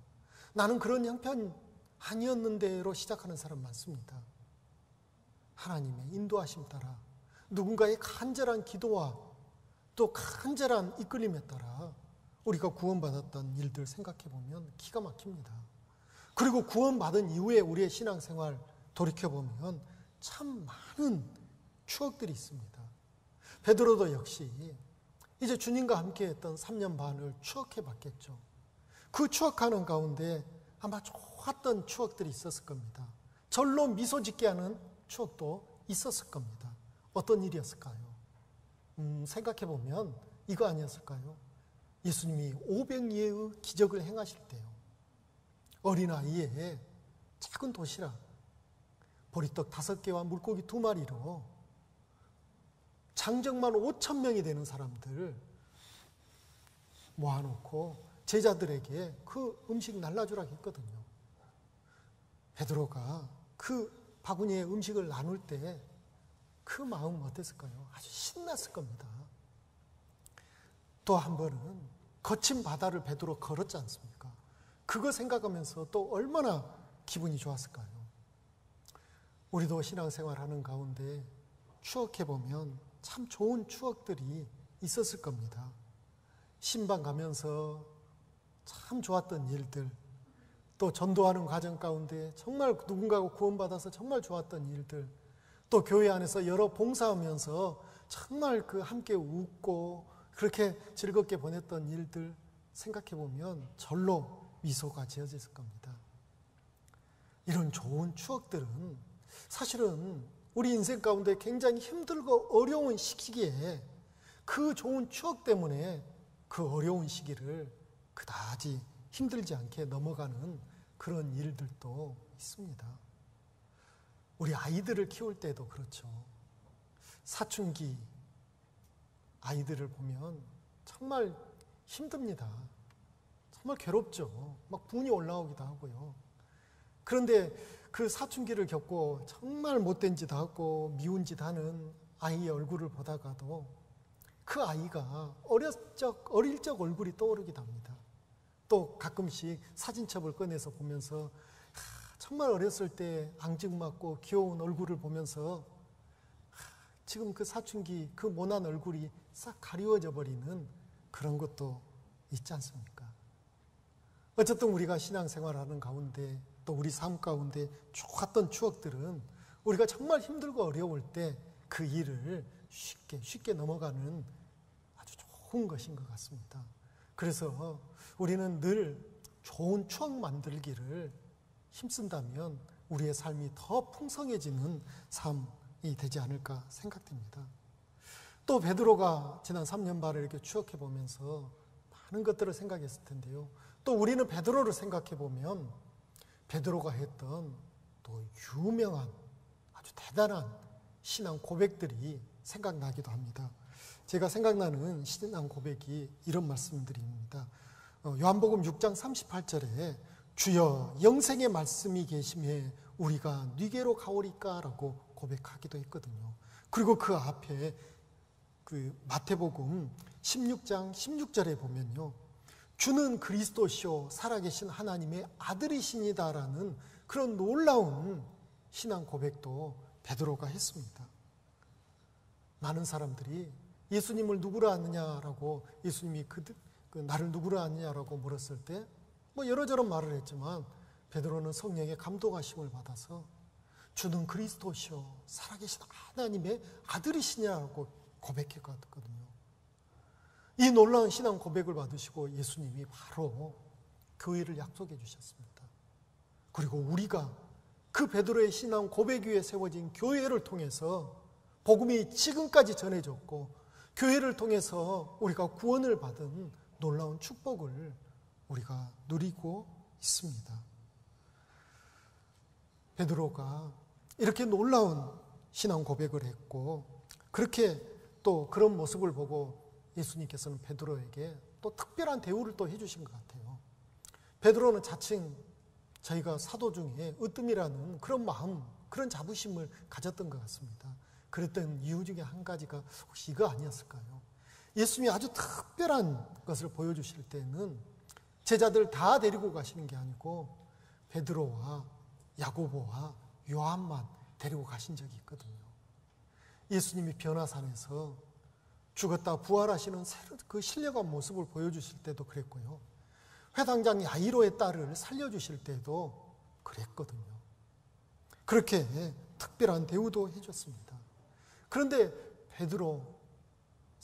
나는 그런 형편 아니었는데로 시작하는 사람 많습니다. 하나님의 인도하심 따라 누군가의 간절한 기도와 또 간절한 이끌림에 따라 우리가 구원받았던 일들 생각해보면 기가 막힙니다. 그리고 구원받은 이후에 우리의 신앙생활 돌이켜보면 참 많은 추억들이 있습니다. 베드로도 역시 이제 주님과 함께 했던 3년 반을 추억해 봤겠죠. 그 추억하는 가운데 아마 좋았던 추억들이 있었을 겁니다. 절로 미소 짓게 하는 추억도 있었을 겁니다. 어떤 일이었을까요? 생각해 보면 이거 아니었을까요? 예수님이 500리의 기적을 행하실 때요. 어린아이의 작은 도시락, 보리떡 5개와 물고기 2마리로 장정만 5,000명이 되는 사람들 모아놓고 제자들에게 그 음식 날라주라 했거든요. 베드로가 그 바구니에 음식을 나눌 때 그 마음 어땠을까요? 아주 신났을 겁니다. 또 한 번은 거친 바다를 베드로 걸었지 않습니까? 그거 생각하면서 또 얼마나 기분이 좋았을까요? 우리도 신앙생활하는 가운데 추억해보면 참 좋은 추억들이 있었을 겁니다. 신방 가면서 참 좋았던 일들, 또 전도하는 과정 가운데 정말 누군가가 구원받아서 정말 좋았던 일들, 또 교회 안에서 여러 봉사하면서 정말 그 함께 웃고 그렇게 즐겁게 보냈던 일들 생각해보면 절로 미소가 지어질 겁니다. 이런 좋은 추억들은 사실은 우리 인생 가운데 굉장히 힘들고 어려운 시기에 그 좋은 추억 때문에 그 어려운 시기를 그다지 힘들지 않게 넘어가는 그런 일들도 있습니다. 우리 아이들을 키울 때도 그렇죠. 사춘기 아이들을 보면 정말 힘듭니다. 정말 괴롭죠. 막 분이 올라오기도 하고요. 그런데 그 사춘기를 겪고 정말 못된 짓 하고 미운 짓 하는 아이의 얼굴을 보다가도 그 아이가 어릴 적 얼굴이 떠오르기도 합니다. 또 가끔씩 사진첩을 꺼내서 보면서 정말 어렸을 때 앙증맞고 귀여운 얼굴을 보면서 지금 그 사춘기 그 모난 얼굴이 싹 가리워져 버리는 그런 것도 있지 않습니까? 어쨌든 우리가 신앙생활하는 가운데 또 우리 삶 가운데 좋았던 추억들은 우리가 정말 힘들고 어려울 때 그 일을 쉽게 넘어가는 아주 좋은 것인 것 같습니다. 그래서 우리는 늘 좋은 추억 만들기를 힘쓴다면 우리의 삶이 더 풍성해지는 삶이 되지 않을까 생각됩니다. 또 베드로가 지난 3년 반을 이렇게 추억해 보면서 많은 것들을 생각했을 텐데요. 또 우리는 베드로를 생각해 보면 베드로가 했던 또 유명한 아주 대단한 신앙 고백들이 생각나기도 합니다. 제가 생각나는 신앙 고백이 이런 말씀들입니다. 요한복음 6장 38절에 주여 영생의 말씀이 계심에 우리가 네게로 가오리까 라고 고백하기도 했거든요. 그리고 그 앞에 그 마태복음 16장 16절에 보면요, 주는 그리스도시요 살아계신 하나님의 아들이시니다라는 그런 놀라운 신앙 고백도 베드로가 했습니다. 많은 사람들이 예수님을 누구라 아느냐라고, 예수님이 나를 누구라 아느냐라고 물었을 때 뭐 여러저런 말을 했지만 베드로는 성령의 감동하심을 받아서 주는 그리스도시요 살아계신 하나님의 아들이시냐라고 고백했거든요. 이 놀라운 신앙 고백을 받으시고 예수님이 바로 교회를 약속해 주셨습니다. 그리고 우리가 그 베드로의 신앙 고백 위에 세워진 교회를 통해서 복음이 지금까지 전해졌고 교회를 통해서 우리가 구원을 받은 놀라운 축복을 우리가 누리고 있습니다. 베드로가 이렇게 놀라운 신앙 고백을 했고 그렇게 또 그런 모습을 보고 예수님께서는 베드로에게 또 특별한 대우를 또 해주신 것 같아요. 베드로는 자칭 저희가 사도 중에 으뜸이라는 그런 마음, 그런 자부심을 가졌던 것 같습니다. 그랬던 이유 중에 한 가지가 혹시 이거 아니었을까요? 예수님이 아주 특별한 것을 보여주실 때는 제자들 다 데리고 가시는 게 아니고 베드로와 야고보와 요한만 데리고 가신 적이 있거든요. 예수님이 변화산에서 죽었다 부활하시는 그 신령한 모습을 보여주실 때도 그랬고요. 회당장 야이로의 딸을 살려주실 때도 그랬거든요. 그렇게 특별한 대우도 해줬습니다. 그런데 베드로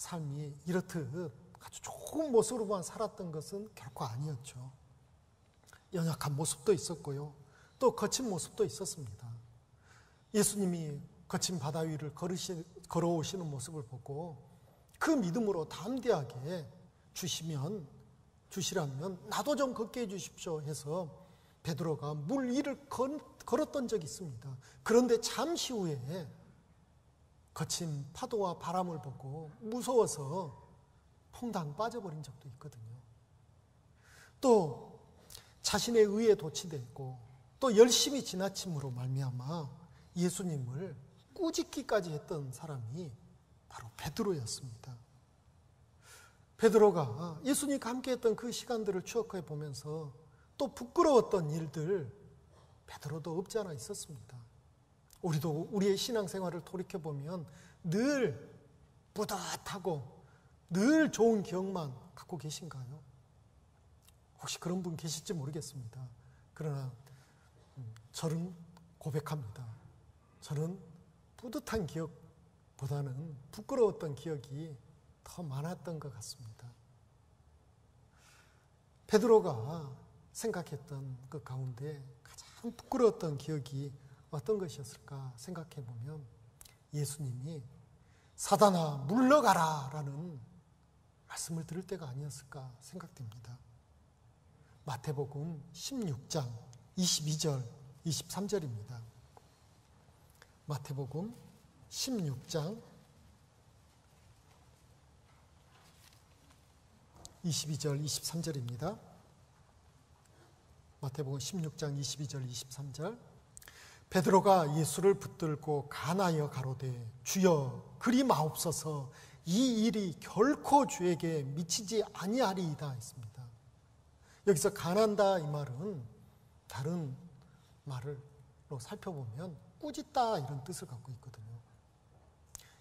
삶이 이렇듯 아주 좋은 모습으로만 살았던 것은 결코 아니었죠. 연약한 모습도 있었고요. 또 거친 모습도 있었습니다. 예수님이 거친 바다 위를 걸어오시는 모습을 보고 그 믿음으로 담대하게 주시라면 나도 좀 걷게 해주십시오 해서 베드로가 물 위를 걸었던 적이 있습니다. 그런데 잠시 후에 거친 파도와 바람을 보고 무서워서 퐁당 빠져버린 적도 있거든요. 또 자신의 의에 도취되고 또 열심히 지나침으로 말미암아 예수님을 꾸짖기까지 했던 사람이 바로 베드로였습니다. 베드로가 예수님과 함께했던 그 시간들을 추억해 보면서 또 부끄러웠던 일들 베드로도 없지 않아 있었습니다. 우리도 우리의 신앙생활을 돌이켜보면 늘 뿌듯하고 늘 좋은 기억만 갖고 계신가요? 혹시 그런 분 계실지 모르겠습니다. 그러나 저는 고백합니다. 저는 뿌듯한 기억보다는 부끄러웠던 기억이 더 많았던 것 같습니다. 베드로가 생각했던 그 가운데 가장 부끄러웠던 기억이 어떤 것이었을까 생각해 보면 예수님이 사단아 물러가라 라는 말씀을 들을 때가 아니었을까 생각됩니다. 마태복음 16장 22절 23절입니다. 마태복음 16장 22절 23절입니다. 마태복음 16장 22절 23절. 베드로가 예수를 붙들고 간하여 가로되 주여 그리 마옵소서 이 일이 결코 주에게 미치지 아니하리이다 했습니다. 여기서 간한다 이 말은 다른 말로 살펴보면 꾸짖다 이런 뜻을 갖고 있거든요.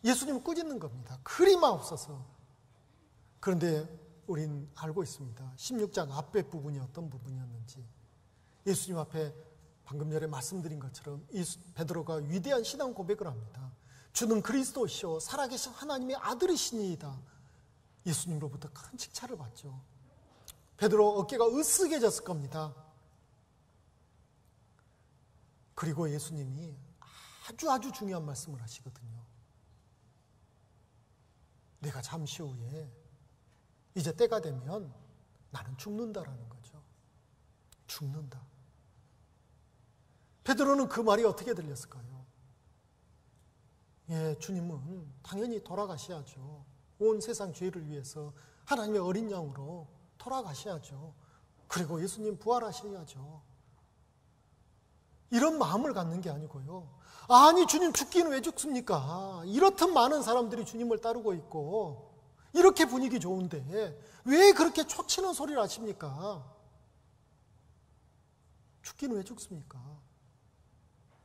예수님을 꾸짖는 겁니다. 그리 마옵소서. 그런데 우린 알고 있습니다. 16장 앞에 부분이 어떤 부분이었는지. 예수님 앞에 방금 전에 말씀드린 것처럼 베드로가 위대한 신앙 고백을 합니다. 주는 그리스도시요 살아계신 하나님의 아들이시니이다. 예수님으로부터 큰 칭찬을 받죠. 베드로 어깨가 으쓱해졌을 겁니다. 그리고 예수님이 아주 중요한 말씀을 하시거든요. 내가 잠시 후에 이제 때가 되면 나는 죽는다라는 거죠. 죽는다. 베드로는 그 말이 어떻게 들렸을까요? 예, 주님은 당연히 돌아가셔야죠. 온 세상 죄를 위해서 하나님의 어린 양으로 돌아가셔야죠. 그리고 예수님 부활하셔야죠. 이런 마음을 갖는 게 아니고요. 아니 주님 죽기는 왜 죽습니까? 이렇듯 많은 사람들이 주님을 따르고 있고 이렇게 분위기 좋은데 왜 그렇게 초치는 소리를 하십니까? 죽기는 왜 죽습니까?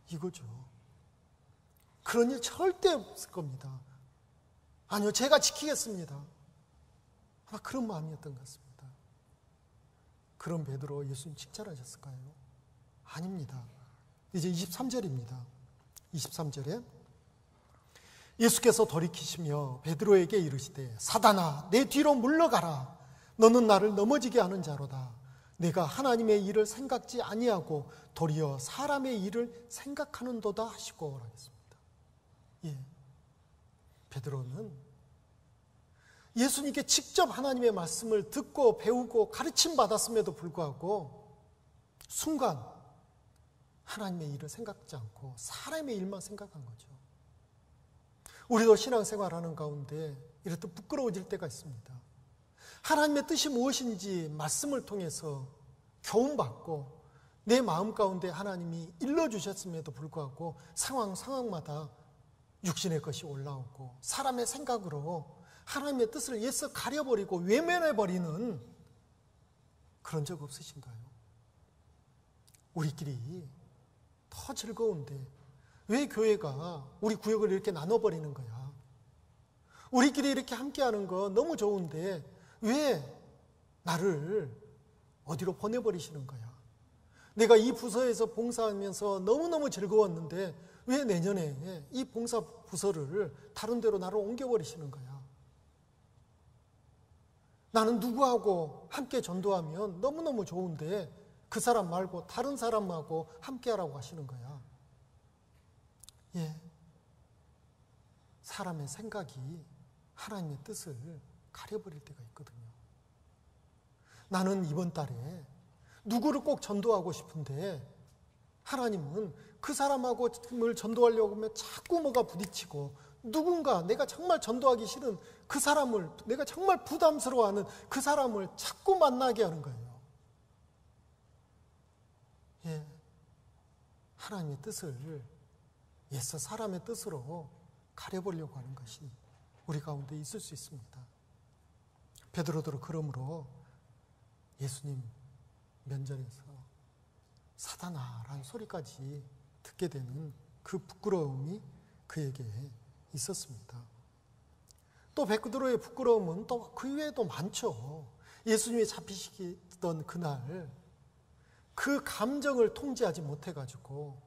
이거죠. 그런 일 절대 없을 겁니다. 아니요, 제가 지키겠습니다. 아마 그런 마음이었던 것 같습니다. 그런 베드로 예수님 칭찬하셨을까요? 아닙니다. 이제 23절입니다. 23절에 예수께서 돌이키시며 베드로에게 이르시되 사단아 내 뒤로 물러가라. 너는 나를 넘어지게 하는 자로다. 내가 하나님의 일을 생각지 아니하고 도리어 사람의 일을 생각하는도다 하시고 하겠습니다. 예, 베드로는 예수님께 직접 하나님의 말씀을 듣고 배우고 가르침 받았음에도 불구하고 순간 하나님의 일을 생각지 않고 사람의 일만 생각한 거죠. 우리도 신앙생활하는 가운데 이렇듯 부끄러워질 때가 있습니다. 하나님의 뜻이 무엇인지 말씀을 통해서 교훈받고 내 마음 가운데 하나님이 일러주셨음에도 불구하고 상황마다 육신의 것이 올라오고 사람의 생각으로 하나님의 뜻을 애써 가려버리고 외면해버리는 그런 적 없으신가요? 우리끼리 더 즐거운데 왜 교회가 우리 구역을 이렇게 나눠버리는 거야? 우리끼리 이렇게 함께하는 거 너무 좋은데 왜 나를 어디로 보내버리시는 거야? 내가 이 부서에서 봉사하면서 너무너무 즐거웠는데 왜 내년에 이 봉사 부서를 다른 데로 나를 옮겨버리시는 거야? 나는 누구하고 함께 전도하면 너무너무 좋은데 그 사람 말고 다른 사람하고 함께 하라고 하시는 거야. 예. 사람의 생각이 하나님의 뜻을 가려버릴 때가 있거든요. 나는 이번 달에 누구를 꼭 전도하고 싶은데 하나님은 그 사람을 전도하려고 하면 자꾸 뭐가 부딪히고 누군가 내가 정말 전도하기 싫은 그 사람을, 내가 정말 부담스러워하는 그 사람을 자꾸 만나게 하는 거예요. 예. 하나님의 뜻을 애써 사람의 뜻으로 가려보려고 하는 것이 우리 가운데 있을 수 있습니다. 베드로도 그러므로 예수님 면전에서 사단아라는 소리까지 듣게 되는 그 부끄러움이 그에게 있었습니다. 또 베드로의 부끄러움은 또 그 이외에도 많죠. 예수님이 잡히시던 그날 그 감정을 통제하지 못해가지고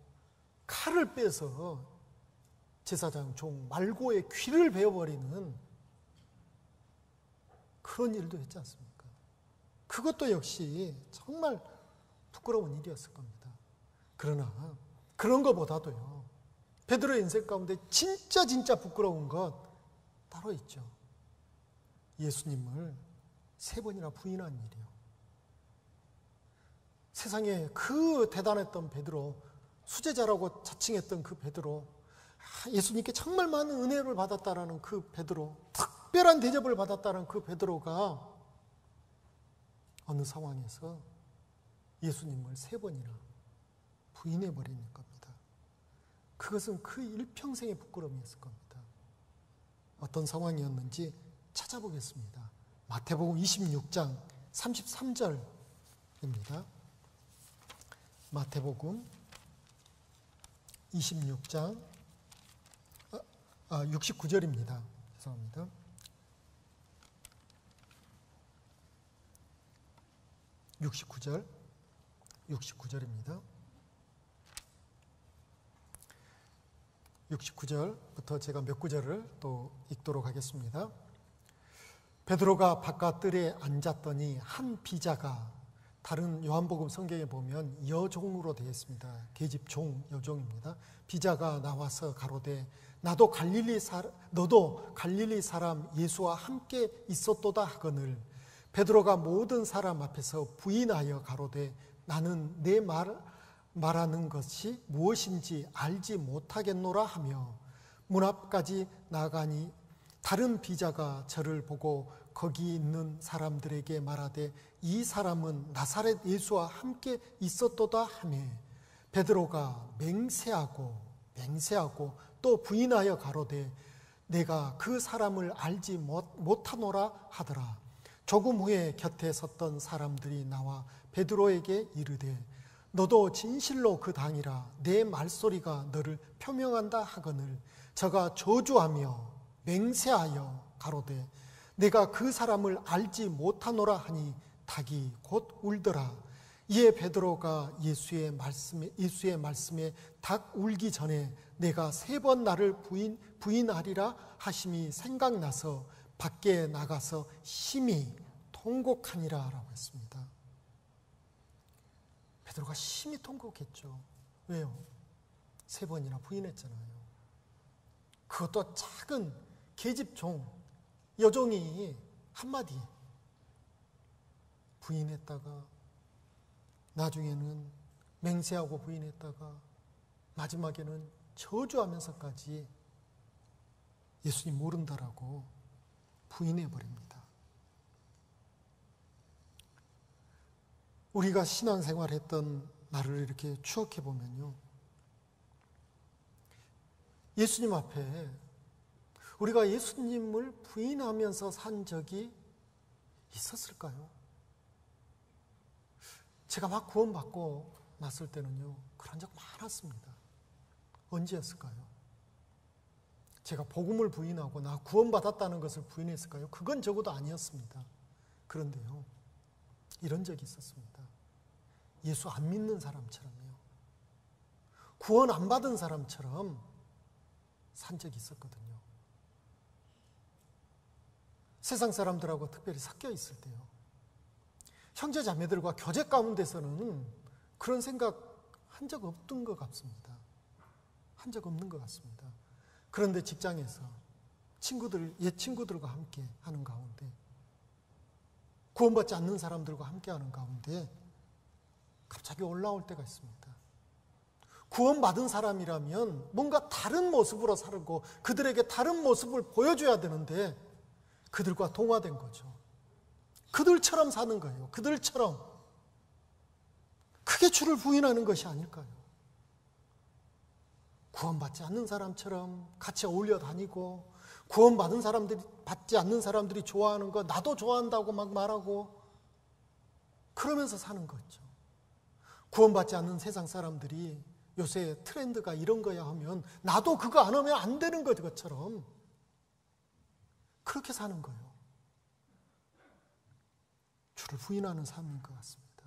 칼을 빼서 제사장 종 말고의 귀를 베어버리는 그런 일도 했지 않습니까? 그것도 역시 정말 부끄러운 일이었을 겁니다. 그러나 그런 것보다도요, 베드로의 인생 가운데 진짜 부끄러운 것 따로 있죠. 예수님을 3번이나 부인한 일이요. 세상에 그 대단했던 베드로, 수제자라고 자칭했던 그 베드로, 예수님께 정말 많은 은혜를 받았다라는 그 베드로, 특별한 대접을 받았다는 그 베드로가 어느 상황에서 예수님을 3번이나 부인해버리는 겁니다. 그것은 그 일평생의 부끄러움이었을 겁니다. 어떤 상황이었는지 찾아보겠습니다. 마태복음 26장 33절입니다. 마태복음 26장 69절입니다. 죄송합니다. 69절입니다. 69절부터 제가 몇 구절을 또 읽도록 하겠습니다. 베드로가 바깥들에 앉았더니 한 비자가, 다른 요한복음 성경에 보면 여종으로 되어 있습니다. 계집종, 여종입니다. 비자가 나와서 가로되 너도 갈릴리 사람 예수와 함께 있었도다 하거늘 베드로가 모든 사람 앞에서 부인하여 가로되 나는 내 말하는 것이 무엇인지 알지 못하겠노라 하며 문 앞까지 나가니 다른 비자가 저를 보고 거기 있는 사람들에게 말하되 이 사람은 나사렛 예수와 함께 있었도다 하며 베드로가 맹세하고 또 부인하여 가로되 내가 그 사람을 알지 못하노라 하더라. 조금 후에 곁에 섰던 사람들이 나와 베드로에게 이르되 너도 진실로 그 당이라 내 말소리가 너를 표명한다 하거늘 저가 저주하며 맹세하여 가로되 내가 그 사람을 알지 못하노라 하니 닭이 곧 울더라. 이에 베드로가 예수의 말씀에 닭 울기 전에 내가 3번 나를 부인하리라 하심이 생각나서 밖에 나가서 심히 통곡하니라 라고 했습니다. 베드로가 심히 통곡했죠. 왜요? 3번이나 부인했잖아요. 그것도 작은 계집종, 여종이 한마디 부인했다가 나중에는 맹세하고 부인했다가 마지막에는 저주하면서까지 예수님 모른다라고 부인해버립니다. 우리가 신앙생활했던 날을 이렇게 추억해보면요, 예수님 앞에 우리가 예수님을 부인하면서 산 적이 있었을까요? 제가 막 구원받고 났을 때는요, 그런 적 많았습니다. 언제였을까요? 제가 복음을 부인하고 나 구원받았다는 것을 부인했을까요? 그건 적어도 아니었습니다. 그런데요, 이런 적이 있었습니다. 예수 안 믿는 사람처럼요, 구원 안 받은 사람처럼 산 적이 있었거든요. 세상 사람들하고 특별히 섞여 있을 때요. 형제 자매들과 교제 가운데서는 그런 생각 한 적 없던 것 같습니다. 한 적 없는 것 같습니다. 그런데 직장에서 옛 친구들과 함께 하는 가운데, 구원받지 않는 사람들과 함께 하는 가운데 갑자기 올라올 때가 있습니다. 구원받은 사람이라면 뭔가 다른 모습으로 살고 그들에게 다른 모습을 보여줘야 되는데 그들과 동화된 거죠. 그들처럼 사는 거예요. 그들처럼. 크게 주를 부인하는 것이 아닐까요? 구원받지 않는 사람처럼 같이 어울려 다니고, 구원받은 사람들이, 받지 않는 사람들이 좋아하는 거 나도 좋아한다고 막 말하고 그러면서 사는 거죠. 구원받지 않는 세상 사람들이 요새 트렌드가 이런 거야 하면 나도 그거 안 하면 안 되는 것처럼 그렇게 사는 거예요. 주를 부인하는 삶인 것 같습니다.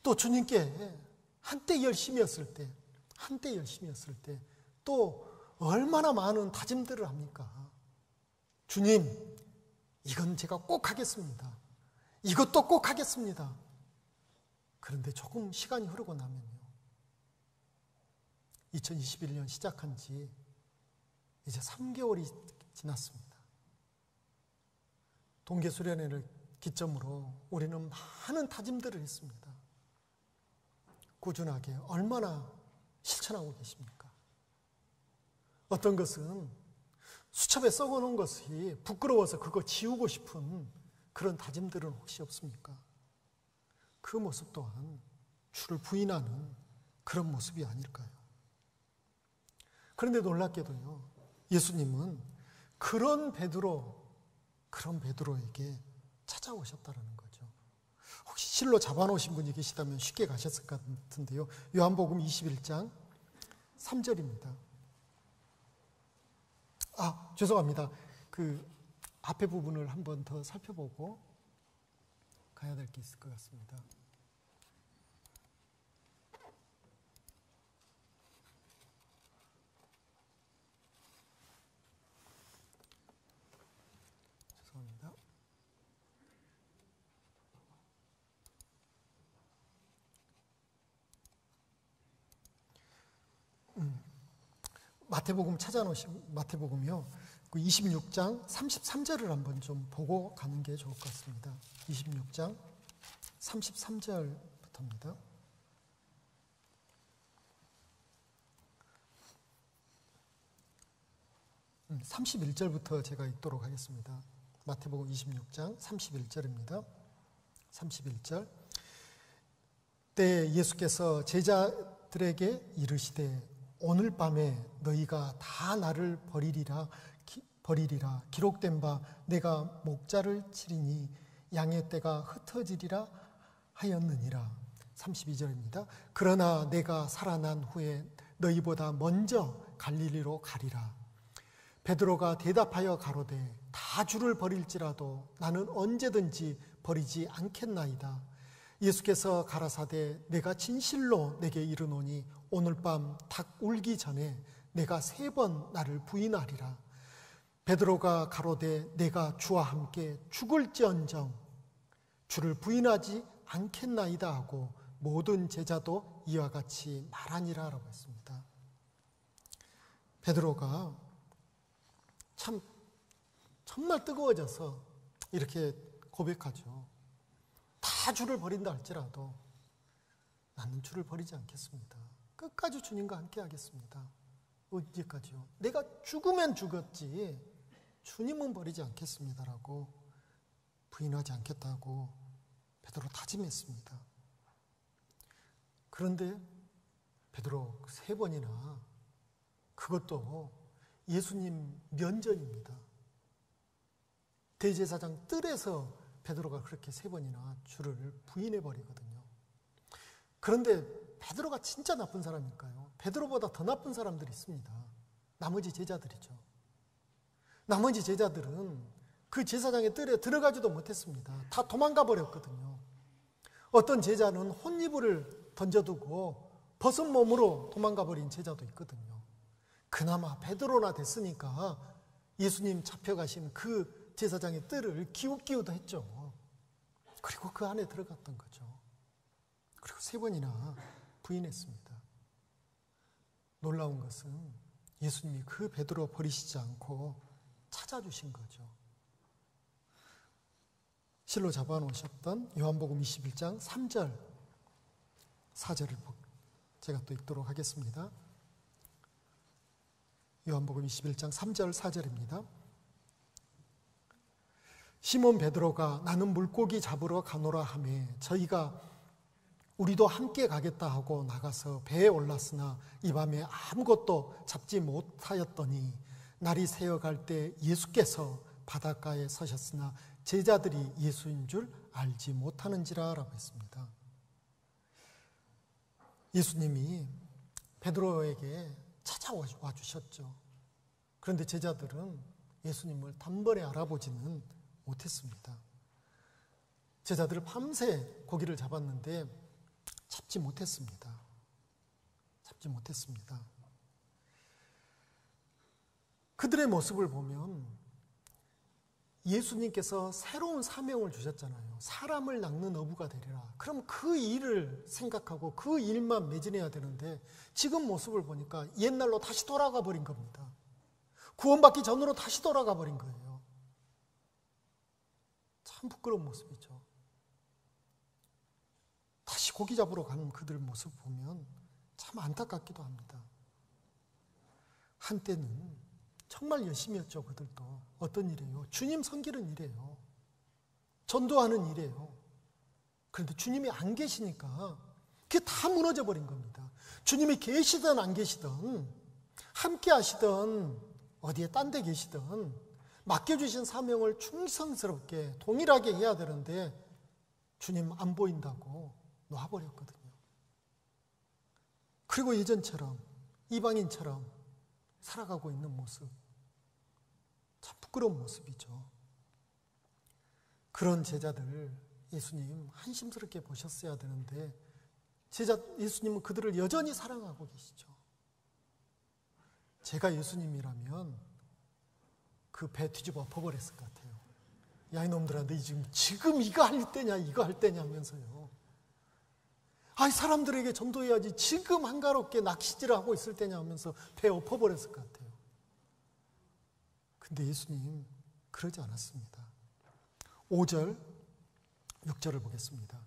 또 주님께 한때 열심이었을 때 또 얼마나 많은 다짐들을 합니까? 주님, 이건 제가 꼭 하겠습니다. 이것도 꼭 하겠습니다. 그런데 조금 시간이 흐르고 나면요, 2021년 시작한 지 이제 3개월이 지났습니다. 동계수련회를 기점으로 우리는 많은 다짐들을 했습니다. 꾸준하게 얼마나 실천하고 계십니까? 어떤 것은 수첩에 써놓은 것이 부끄러워서 그거 지우고 싶은 그런 다짐들은 혹시 없습니까? 그 모습 또한 주를 부인하는 그런 모습이 아닐까요? 그런데 놀랍게도요, 예수님은 그런 베드로에게 찾아오셨다는 거죠. 혹시 실로 잡아놓으신 분이 계시다면 쉽게 가셨을 것 같은데요. 요한복음 21장 3절입니다. 죄송합니다. 그 앞에 부분을 한 번 더 살펴보고 가야 될 게 있을 것 같습니다. 죄송합니다. 마태복음 찾아놓으신 마태복음이요, 그 26장 33절을 한번 좀 보고 가는 게 좋을 것 같습니다. 26장 33절부터입니다. 음, 31절부터 제가 읽도록 하겠습니다. 마태복음 26장 31절입니다. 31절. 때에 예수께서 제자들에게 이르시되 오늘 밤에 너희가 다 나를 버리리라 기록된 바 내가 목자를 치리니 양의 떼가 흩어지리라 하였느니라. 32절입니다. 그러나 내가 살아난 후에 너희보다 먼저 갈릴리로 가리라. 베드로가 대답하여 가로되 다 주를 버릴지라도 나는 언제든지 버리지 않겠나이다. 예수께서 가라사대 내가 진실로 내게 이르노니 오늘 밤 닭 울기 전에 내가 3번 나를 부인하리라. 베드로가 가로되 내가 주와 함께 죽을지언정 주를 부인하지 않겠나이다 하고 모든 제자도 이와 같이 말하니라 라고 했습니다. 베드로가 참 정말 뜨거워져서 이렇게 고백하죠. 다 주를 버린다 할지라도 나는 주를 버리지 않겠습니다. 끝까지 주님과 함께 하겠습니다. 언제까지요? 내가 죽으면 죽었지 주님은 버리지 않겠습니다라고 부인하지 않겠다고 베드로 다짐했습니다. 그런데 베드로 3번이나, 그것도 예수님 면전입니다. 대제사장 뜰에서 베드로가 그렇게 3번이나 주를 부인해버리거든요. 그런데 베드로가 진짜 나쁜 사람일까요? 베드로보다 더 나쁜 사람들이 있습니다. 나머지 제자들이죠. 나머지 제자들은 그 제사장의 뜰에 들어가지도 못했습니다. 다 도망가 버렸거든요. 어떤 제자는 혼이불을 던져두고 벗은 몸으로 도망가 버린 제자도 있거든요. 그나마 베드로나 됐으니까 예수님 잡혀가신 그 제사장의 뜰을 기웃기웃 했죠. 그리고 그 안에 들어갔던 거죠. 그리고 3번이나 부인했습니다. 놀라운 것은 예수님이 그 베드로 버리시지 않고 찾아주신 거죠. 실로 잡아놓으셨던 요한복음 21장 3절 4절을 제가 또 읽도록 하겠습니다. 요한복음 21장 3절 4절입니다. 시몬 베드로가 나는 물고기 잡으러 가노라 하며 저희가 우리도 함께 가겠다 하고 나가서 배에 올랐으나 이 밤에 아무것도 잡지 못하였더니 날이 새어갈 때 예수께서 바닷가에 서셨으나 제자들이 예수인 줄 알지 못하는지라 라고 했습니다. 예수님이 베드로에게 찾아와 주셨죠. 그런데 제자들은 예수님을 단번에 알아보지는 못했습니다. 제자들을 밤새 고기를 잡았는데 잡지 못했습니다. 그들의 모습을 보면 예수님께서 새로운 사명을 주셨잖아요. 사람을 낚는 어부가 되리라. 그럼 그 일을 생각하고 그 일만 매진해야 되는데 지금 모습을 보니까 옛날로 다시 돌아가 버린 겁니다. 구원받기 전으로 다시 돌아가 버린 거예요. 참 부끄러운 모습이죠. 다시 고기 잡으러 가는 그들 모습 보면 참 안타깝기도 합니다. 한때는 정말 열심히 했죠. 그들도. 어떤 일이에요? 주님 섬기는 일이에요. 전도하는 일이에요. 그런데 주님이 안 계시니까 그게 다 무너져 버린 겁니다. 주님이 계시든 안 계시든 함께 하시든 어디에 딴 데 계시든 맡겨주신 사명을 충성스럽게 동일하게 해야 되는데 주님 안 보인다고 놔버렸거든요. 그리고 예전처럼 이방인처럼 살아가고 있는 모습, 참 부끄러운 모습이죠. 그런 제자들 예수님 한심스럽게 보셨어야 되는데 예수님은 그들을 여전히 사랑하고 계시죠. 제가 예수님이라면 그 배 뒤집어 엎어버렸을 것 같아요. 야, 이놈들아, 너 지금 이거 할 때냐 이거 할 때냐 하면서요. 아이, 사람들에게 전도해야지 지금 한가롭게 낚시질을 하고 있을 때냐 하면서 배 엎어버렸을 것 같아요. 근데 예수님 그러지 않았습니다. 5절 6절을 보겠습니다.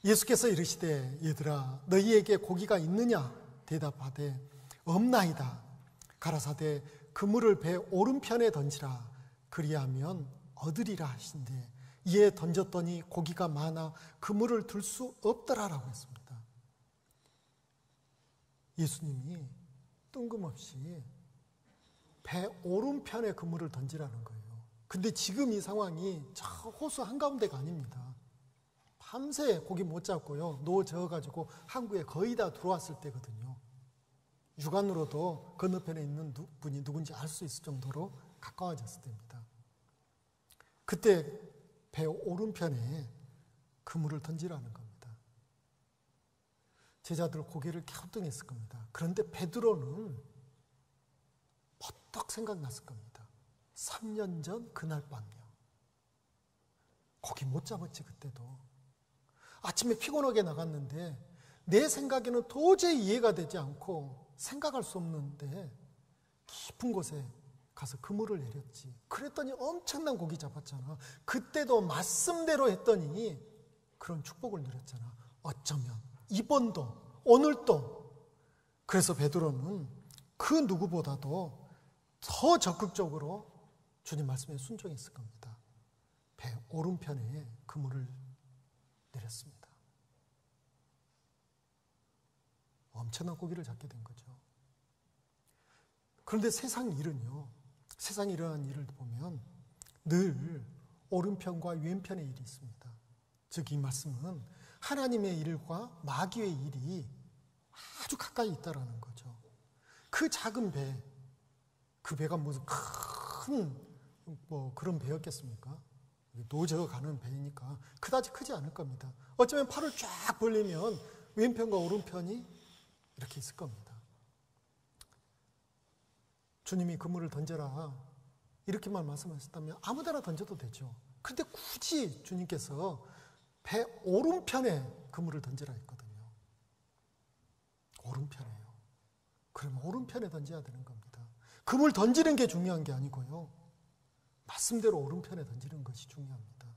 예수께서 이르시되 얘들아 너희에게 고기가 있느냐 대답하되 없나이다. 가라사대 그물을 배 오른편에 던지라. 그리하면 얻으리라 하신대 이에 던졌더니 고기가 많아 그물을 들 수 없더라라고 했습니다. 예수님이 뜬금없이 배 오른편에 그물을 던지라는 거예요. 근데 지금 이 상황이 저 호수 한가운데가 아닙니다. 밤새 고기 못 잡고요. 노 저어가지고 항구에 거의 다 들어왔을 때거든요. 육안으로도 건너편에 있는 분이 누군지 알 수 있을 정도로 가까워졌을 때입니다. 그때 배 오른편에 그물을 던지라는 겁니다. 제자들 고개를 갸우뚱했을 겁니다. 그런데 베드로는 버떡 생각났을 겁니다. 3년 전 그날 밤이요. 고기 못 잡았지 그때도. 아침에 피곤하게 나갔는데 내 생각에는 도저히 이해가 되지 않고 생각할 수 없는데 깊은 곳에 가서 그물을 내렸지. 그랬더니 엄청난 고기 잡았잖아. 그때도 말씀대로 했더니 그런 축복을 누렸잖아. 어쩌면 이번도 오늘도. 그래서 베드로는 그 누구보다도 더 적극적으로 주님 말씀에 순종했을 겁니다. 배 오른편에 그물을 내렸습니다. 엄청난 고기를 잡게 된 거죠. 그런데 세상 일은요, 세상에 일어난 일을 보면 늘 오른편과 왼편의 일이 있습니다. 즉 이 말씀은 하나님의 일과 마귀의 일이 아주 가까이 있다라는 거죠. 그 작은 배, 그 배가 무슨 큰 그런 배였겠습니까? 노저 가는 배니까 그다지 크지 않을 겁니다. 어쩌면 팔을 쫙 벌리면 왼편과 오른편이 이렇게 있을 겁니다. 주님이 그물을 던져라 이렇게만 말씀하셨다면 아무데나 던져도 되죠. 그런데 굳이 주님께서 배 오른편에 그물을 던지라 했거든요. 오른편에요. 그러면 오른편에 던져야 되는 겁니다. 그물 던지는 게 중요한 게 아니고요. 말씀대로 오른편에 던지는 것이 중요합니다.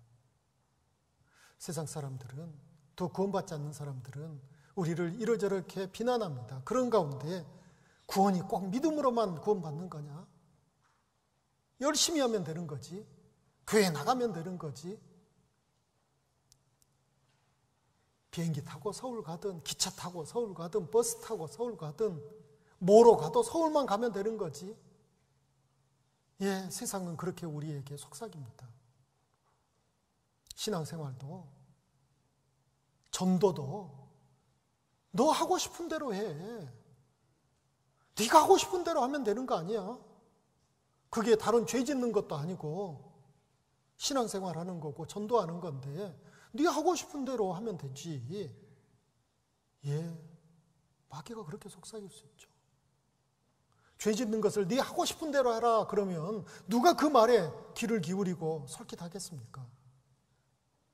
세상 사람들은, 또 구원받지 않는 사람들은 우리를 이러저렇게 비난합니다. 그런 가운데 구원이 꼭 믿음으로만 구원받는 거냐? 열심히 하면 되는 거지. 교회 나가면 되는 거지. 비행기 타고 서울 가든, 기차 타고 서울 가든, 버스 타고 서울 가든, 뭐로 가도 서울만 가면 되는 거지. 예, 세상은 그렇게 우리에게 속삭입니다. 신앙생활도, 전도도 너 하고 싶은 대로 해. 네가 하고 싶은 대로 하면 되는 거 아니야. 그게 다른 죄 짓는 것도 아니고 신앙생활하는 거고 전도하는 건데 네가 하고 싶은 대로 하면 되지. 예, 마귀가 그렇게 속삭일 수 있죠. 죄 짓는 것을 네 하고 싶은 대로 하라 그러면 누가 그 말에 귀를 기울이고 솔깃하겠습니까?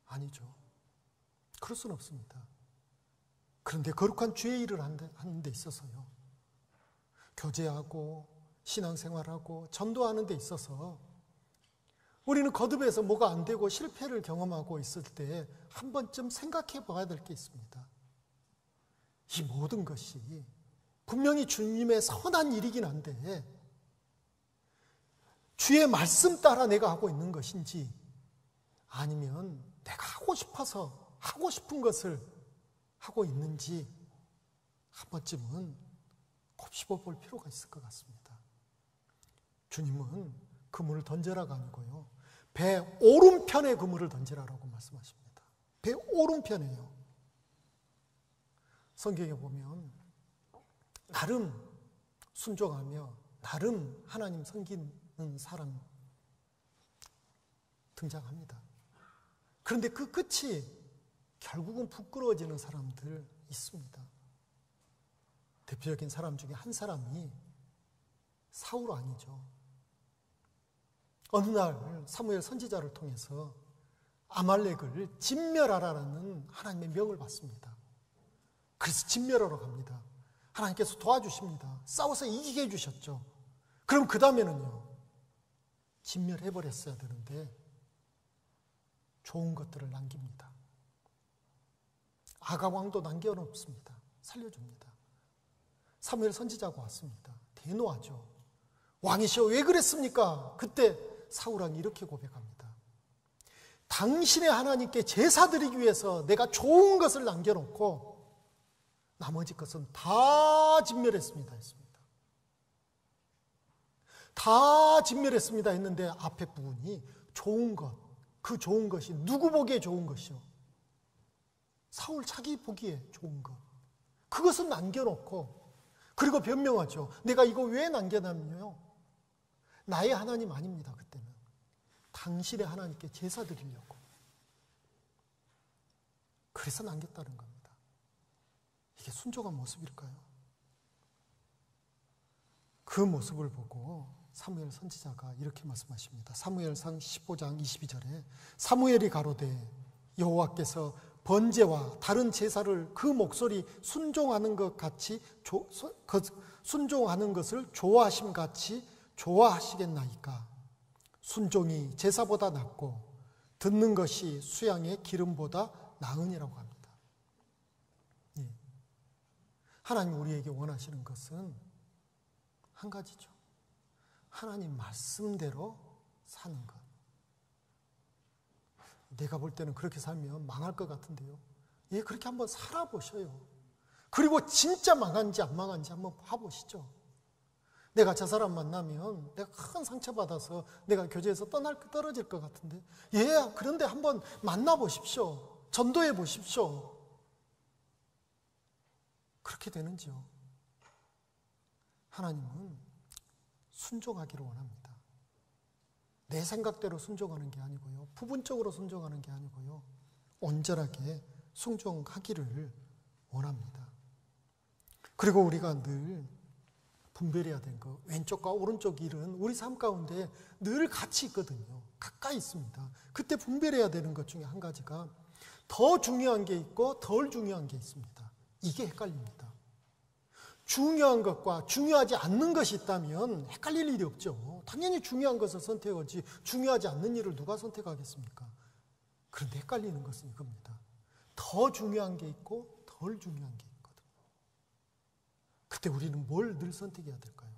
아니죠. 그럴 수는 없습니다. 그런데 거룩한 주의 일을 하는 데 있어서요, 교제하고 신앙생활하고 전도하는 데 있어서 우리는 거듭해서 뭐가 안 되고 실패를 경험하고 있을 때 한 번쯤 생각해 봐야 될 게 있습니다. 이 모든 것이 분명히 주님의 선한 일이긴 한데 주의 말씀 따라 내가 하고 있는 것인지, 아니면 내가 하고 싶어서 하고 싶은 것을 하고 있는지 한 번쯤은 곱씹어 볼 필요가 있을 것 같습니다. 주님은 그물을 던져라가 아니고요, 배 오른편에 그물을 던지라라고 말씀하십니다. 배 오른편에요. 성경에 보면 나름 순종하며 나름 하나님 섬기는 사람 등장합니다. 그런데 그 끝이 결국은 부끄러워지는 사람들 있습니다. 대표적인 사람 중에 한 사람이 사울 왕이죠. 어느 날 사무엘 선지자를 통해서 아말렉을 진멸하라는 하나님의 명을 받습니다. 그래서 진멸하러 갑니다. 하나님께서 도와주십니다. 싸워서 이기게 해주셨죠. 그럼 그 다음에는요, 진멸해버렸어야 되는데 좋은 것들을 남깁니다. 아가 왕도 남겨놓습니다. 살려줍니다. 사무엘 선지자가 왔습니다. 대노하죠. 왕이시여 왜 그랬습니까? 그때 사울 왕이 이렇게 고백합니다. 당신의 하나님께 제사 드리기 위해서 내가 좋은 것을 남겨놓고 나머지 것은 다 진멸했습니다 했습니다. 다 진멸했습니다 했는데 앞에 부분이 좋은 것, 그 좋은 것이 누구 보기에 좋은 것이요? 사울 자기 보기에 좋은 것, 그것은 남겨놓고, 그리고 변명하죠. 내가 이거 왜 남겨놨냐요? 나의 하나님 아닙니다. 그때는 당신의 하나님께 제사 드리려고. 그래서 남겼다는 겁니다. 이게 순종한 모습일까요? 그 모습을 보고 사무엘 선지자가 이렇게 말씀하십니다. 사무엘상 15장 22절에 사무엘이 가로되 여호와께서 번제와 다른 제사를 그 목소리 순종하는 것 같이 순종하는 것을 좋아하심 같이 좋아하시겠나이까. 순종이 제사보다 낫고 듣는 것이 수양의 기름보다 나으니라고 합니다. 예. 하나님 우리에게 원하시는 것은 한 가지죠. 하나님 말씀대로 사는 것. 내가 볼 때는 그렇게 살면 망할 것 같은데요. 예, 그렇게 한번 살아보셔요. 그리고 진짜 망한지 안 망한지 한번 봐보시죠. 내가 저 사람 만나면 내가 큰 상처받아서 내가 교제에서 떨어질 것 같은데, 예, 그런데 한번 만나보십시오. 전도해 보십시오. 그렇게 되는지요. 하나님은 순종하기를 원합니다. 내 생각대로 순종하는 게 아니고요, 부분적으로 순종하는 게 아니고요, 온전하게 순종하기를 원합니다. 그리고 우리가 늘 분별해야 되는 거, 왼쪽과 오른쪽 일은 우리 삶 가운데 늘 같이 있거든요. 가까이 있습니다. 그때 분별해야 되는 것 중에 한 가지가 더 중요한 게 있고 덜 중요한 게 있습니다. 이게 헷갈립니다. 중요한 것과 중요하지 않는 것이 있다면 헷갈릴 일이 없죠. 당연히 중요한 것을 선택하지 중요하지 않는 일을 누가 선택하겠습니까? 그런데 헷갈리는 것은 이겁니다. 더 중요한 게 있고 덜 중요한 게 있거든요. 그때 우리는 뭘 늘 선택해야 될까요?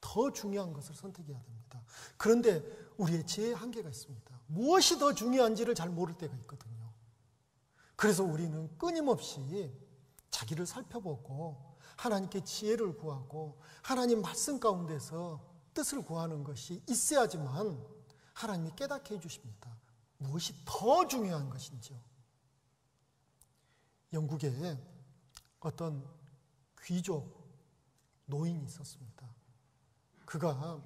더 중요한 것을 선택해야 됩니다. 그런데 우리의 지혜의 한계가 있습니다. 무엇이 더 중요한지를 잘 모를 때가 있거든요. 그래서 우리는 끊임없이 자기를 살펴보고 하나님께 지혜를 구하고 하나님 말씀 가운데서 뜻을 구하는 것이 있어야지만 하나님이 깨닫게 해주십니다. 무엇이 더 중요한 것인지요. 영국에 어떤 귀족 노인이 있었습니다. 그가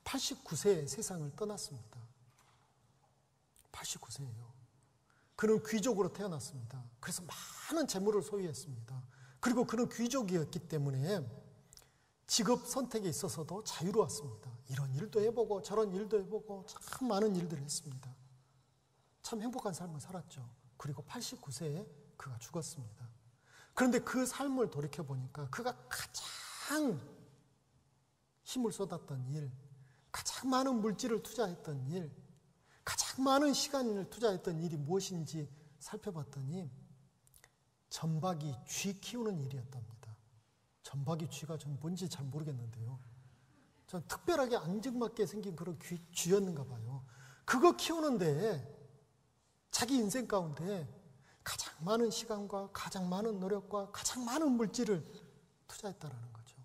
89세에 세상을 떠났습니다. 89세예요. 그는 귀족으로 태어났습니다. 그래서 많은 재물을 소유했습니다. 그리고 그는 귀족이었기 때문에 직업 선택에 있어서도 자유로웠습니다. 이런 일도 해보고 저런 일도 해보고 참 많은 일들을 했습니다. 참 행복한 삶을 살았죠. 그리고 89세에 그가 죽었습니다. 그런데 그 삶을 돌이켜보니까 그가 가장 힘을 쏟았던 일, 가장 많은 물질을 투자했던 일, 가장 많은 시간을 투자했던 일이 무엇인지 살펴봤더니 점박이 쥐 키우는 일이었답니다. 점박이 쥐가 전 뭔지 잘 모르겠는데요. 전 특별하게 앙증맞게 생긴 그런 쥐였는가 봐요. 그거 키우는데 자기 인생 가운데 가장 많은 시간과 가장 많은 노력과 가장 많은 물질을 투자했다라는 거죠.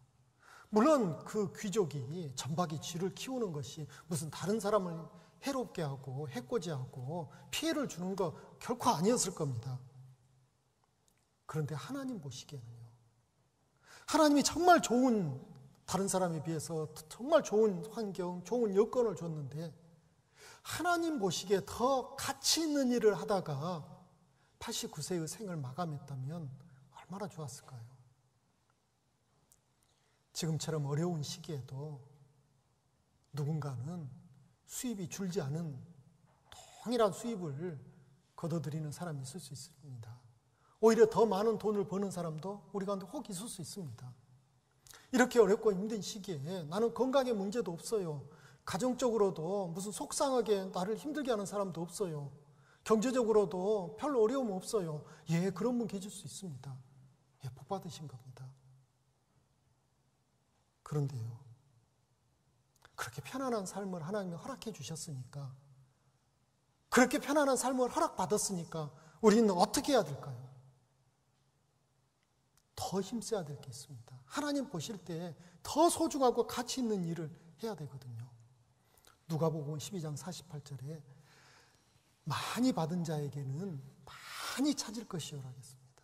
물론 그 귀족이 점박이 쥐를 키우는 것이 무슨 다른 사람을 해롭게 하고 해코지하고 피해를 주는 거 결코 아니었을 겁니다. 그런데 하나님 보시기에는요. 하나님이 정말 좋은 다른 사람에 비해서 정말 좋은 환경, 좋은 여건을 줬는데 하나님 보시기에 더 가치 있는 일을 하다가 89세의 생을 마감했다면 얼마나 좋았을까요? 지금처럼 어려운 시기에도 누군가는 수입이 줄지 않은 동일한 수입을 거둬들이는 사람이 있을 수 있습니다. 오히려 더 많은 돈을 버는 사람도 우리 가운데 혹 있을 수 있습니다. 이렇게 어렵고 힘든 시기에 나는 건강에 문제도 없어요. 가정적으로도 무슨 속상하게 나를 힘들게 하는 사람도 없어요. 경제적으로도 별 어려움 없어요. 예, 그런 분 계실 수 있습니다. 예, 복 받으신 겁니다. 그런데요, 그렇게 편안한 삶을 하나님이 허락해 주셨으니까, 그렇게 편안한 삶을 허락받았으니까 우리는 어떻게 해야 될까요? 더 힘써야 될 게 있습니다. 하나님 보실 때 더 소중하고 가치 있는 일을 해야 되거든요. 누가복음 12장 48절에 많이 받은 자에게는 많이 찾을 것이요라고 했습니다.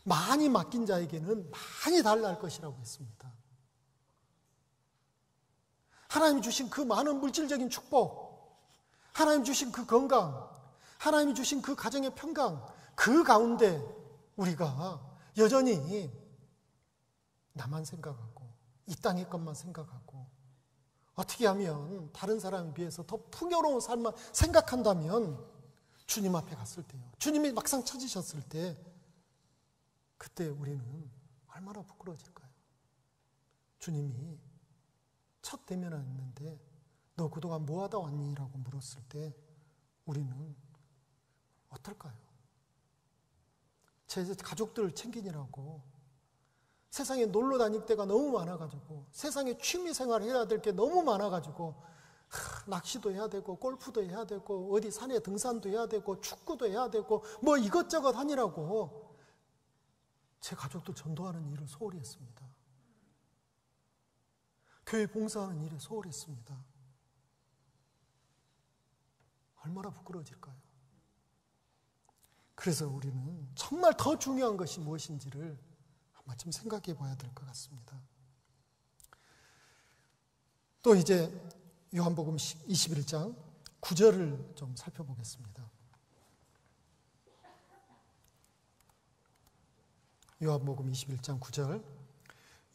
많이 맡긴 자에게는 많이 달라 할 것이라고 했습니다. 하나님 주신 그 많은 물질적인 축복, 하나님 주신 그 건강, 하나님 주신 그 가정의 평강, 그 가운데 우리가 여전히 나만 생각하고 이 땅의 것만 생각하고 어떻게 하면 다른 사람에 비해서 더 풍요로운 삶만 생각한다면 주님 앞에 갔을 때요, 주님이 막상 찾으셨을 때 그때 우리는 얼마나 부끄러워질까요? 주님이 첫 대면을 했는데 너 그동안 뭐 하다 왔니? 라고 물었을 때 우리는 어떨까요? 제 가족들을 챙기느라고 세상에 놀러 다닐 때가 너무 많아가지고 세상에 취미생활 해야 될 게 너무 많아가지고 낚시도 해야 되고 골프도 해야 되고 어디 산에 등산도 해야 되고 축구도 해야 되고 뭐 이것저것 하느라고 제 가족들 전도하는 일을 소홀히 했습니다. 교회 봉사하는 일에 소홀히 했습니다. 얼마나 부끄러워질까요? 그래서 우리는 정말 더 중요한 것이 무엇인지를 한번 좀 생각해 봐야 될 것 같습니다. 또 이제 요한복음 21장 9절을 좀 살펴보겠습니다. 요한복음 21장 9절.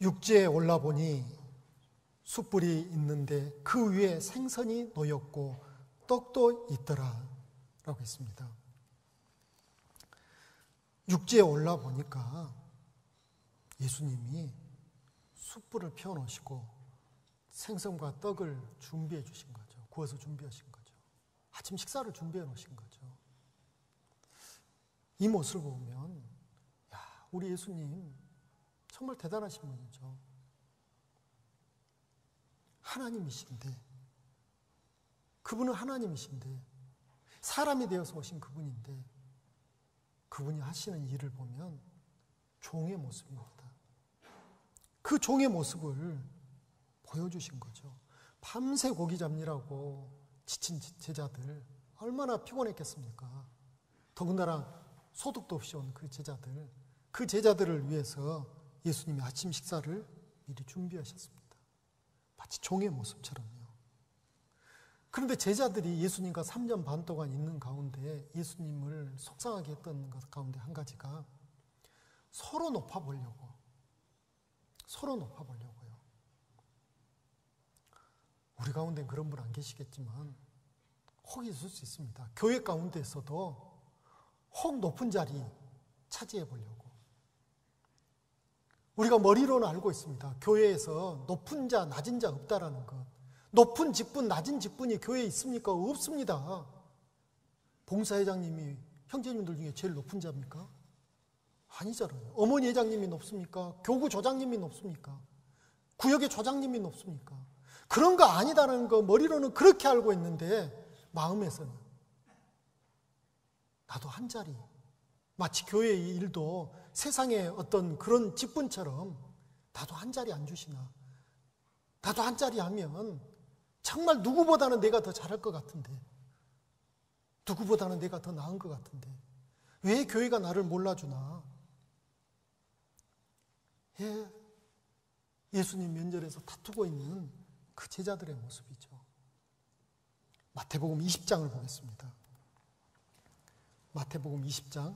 육지에 올라보니 숯불이 있는데 그 위에 생선이 놓였고 떡도 있더라 라고 했습니다. 육지에 올라보니까 예수님이 숯불을 피워놓으시고 생선과 떡을 준비해 주신 거죠. 구워서 준비하신 거죠. 아침 식사를 준비해 놓으신 거죠. 이 모습을 보면 우리 예수님 정말 대단하신 분이죠. 하나님이신데, 그분은 하나님이신데 사람이 되어서 오신 그분인데 그분이 하시는 일을 보면 종의 모습입니다. 그 종의 모습을 보여주신 거죠. 밤새 고기 잡느라고 지친 제자들 얼마나 피곤했겠습니까? 더군다나 소득도 없이 온 그 제자들을 위해서 예수님이 아침 식사를 미리 준비하셨습니다. 마치 종의 모습처럼요. 그런데 제자들이 예수님과 3년 반 동안 있는 가운데 예수님을 속상하게 했던 것 가운데 한 가지가 서로 높아보려고요. 우리 가운데 그런 분 안 계시겠지만 혹 있을 수 있습니다. 교회 가운데에서도 혹 높은 자리 차지해 보려고. 우리가 머리로는 알고 있습니다. 교회에서 높은 자, 낮은 자 없다라는 것. 높은 직분, 낮은 직분이 교회에 있습니까? 없습니다. 봉사회장님이 형제님들 중에 제일 높은 자입니까? 아니잖아요. 어머니 회장님이 높습니까? 교구 조장님이 높습니까? 구역의 조장님이 높습니까? 그런 거 아니다라는 거 머리로는 그렇게 알고 있는데 마음에서는 나도 한 자리, 마치 교회의 일도 세상의 어떤 그런 직분처럼 나도 한 자리 안 주시나, 나도 한 자리 하면 정말 누구보다는 내가 더 잘할 것 같은데, 누구보다는 내가 더 나은 것 같은데 왜 교회가 나를 몰라주나. 예수님 면전에서 다투고 있는 그 제자들의 모습이죠. 마태복음 20장을 보겠습니다. 마태복음 20장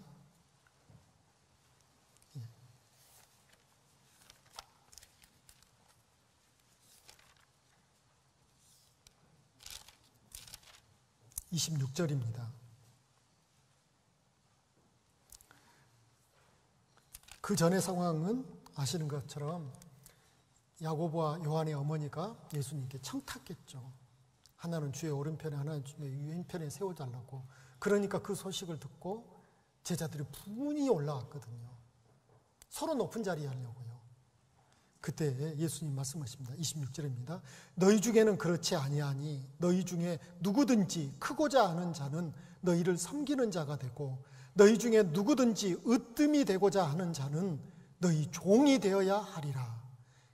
26절입니다. 그 전의 상황은 아시는 것처럼 야고보와 요한의 어머니가 예수님께 청탁했죠. 하나는 주의 오른편에 하나는 주의 왼편에 세워달라고. 그러니까 그 소식을 듣고 제자들이 분이 올라왔거든요. 서로 높은 자리에 하려고요. 그때 예수님 말씀하십니다. 26절입니다. 너희 중에는 그렇지 아니하니 너희 중에 누구든지 크고자 하는 자는 너희를 섬기는 자가 되고 너희 중에 누구든지 으뜸이 되고자 하는 자는 너희 종이 되어야 하리라.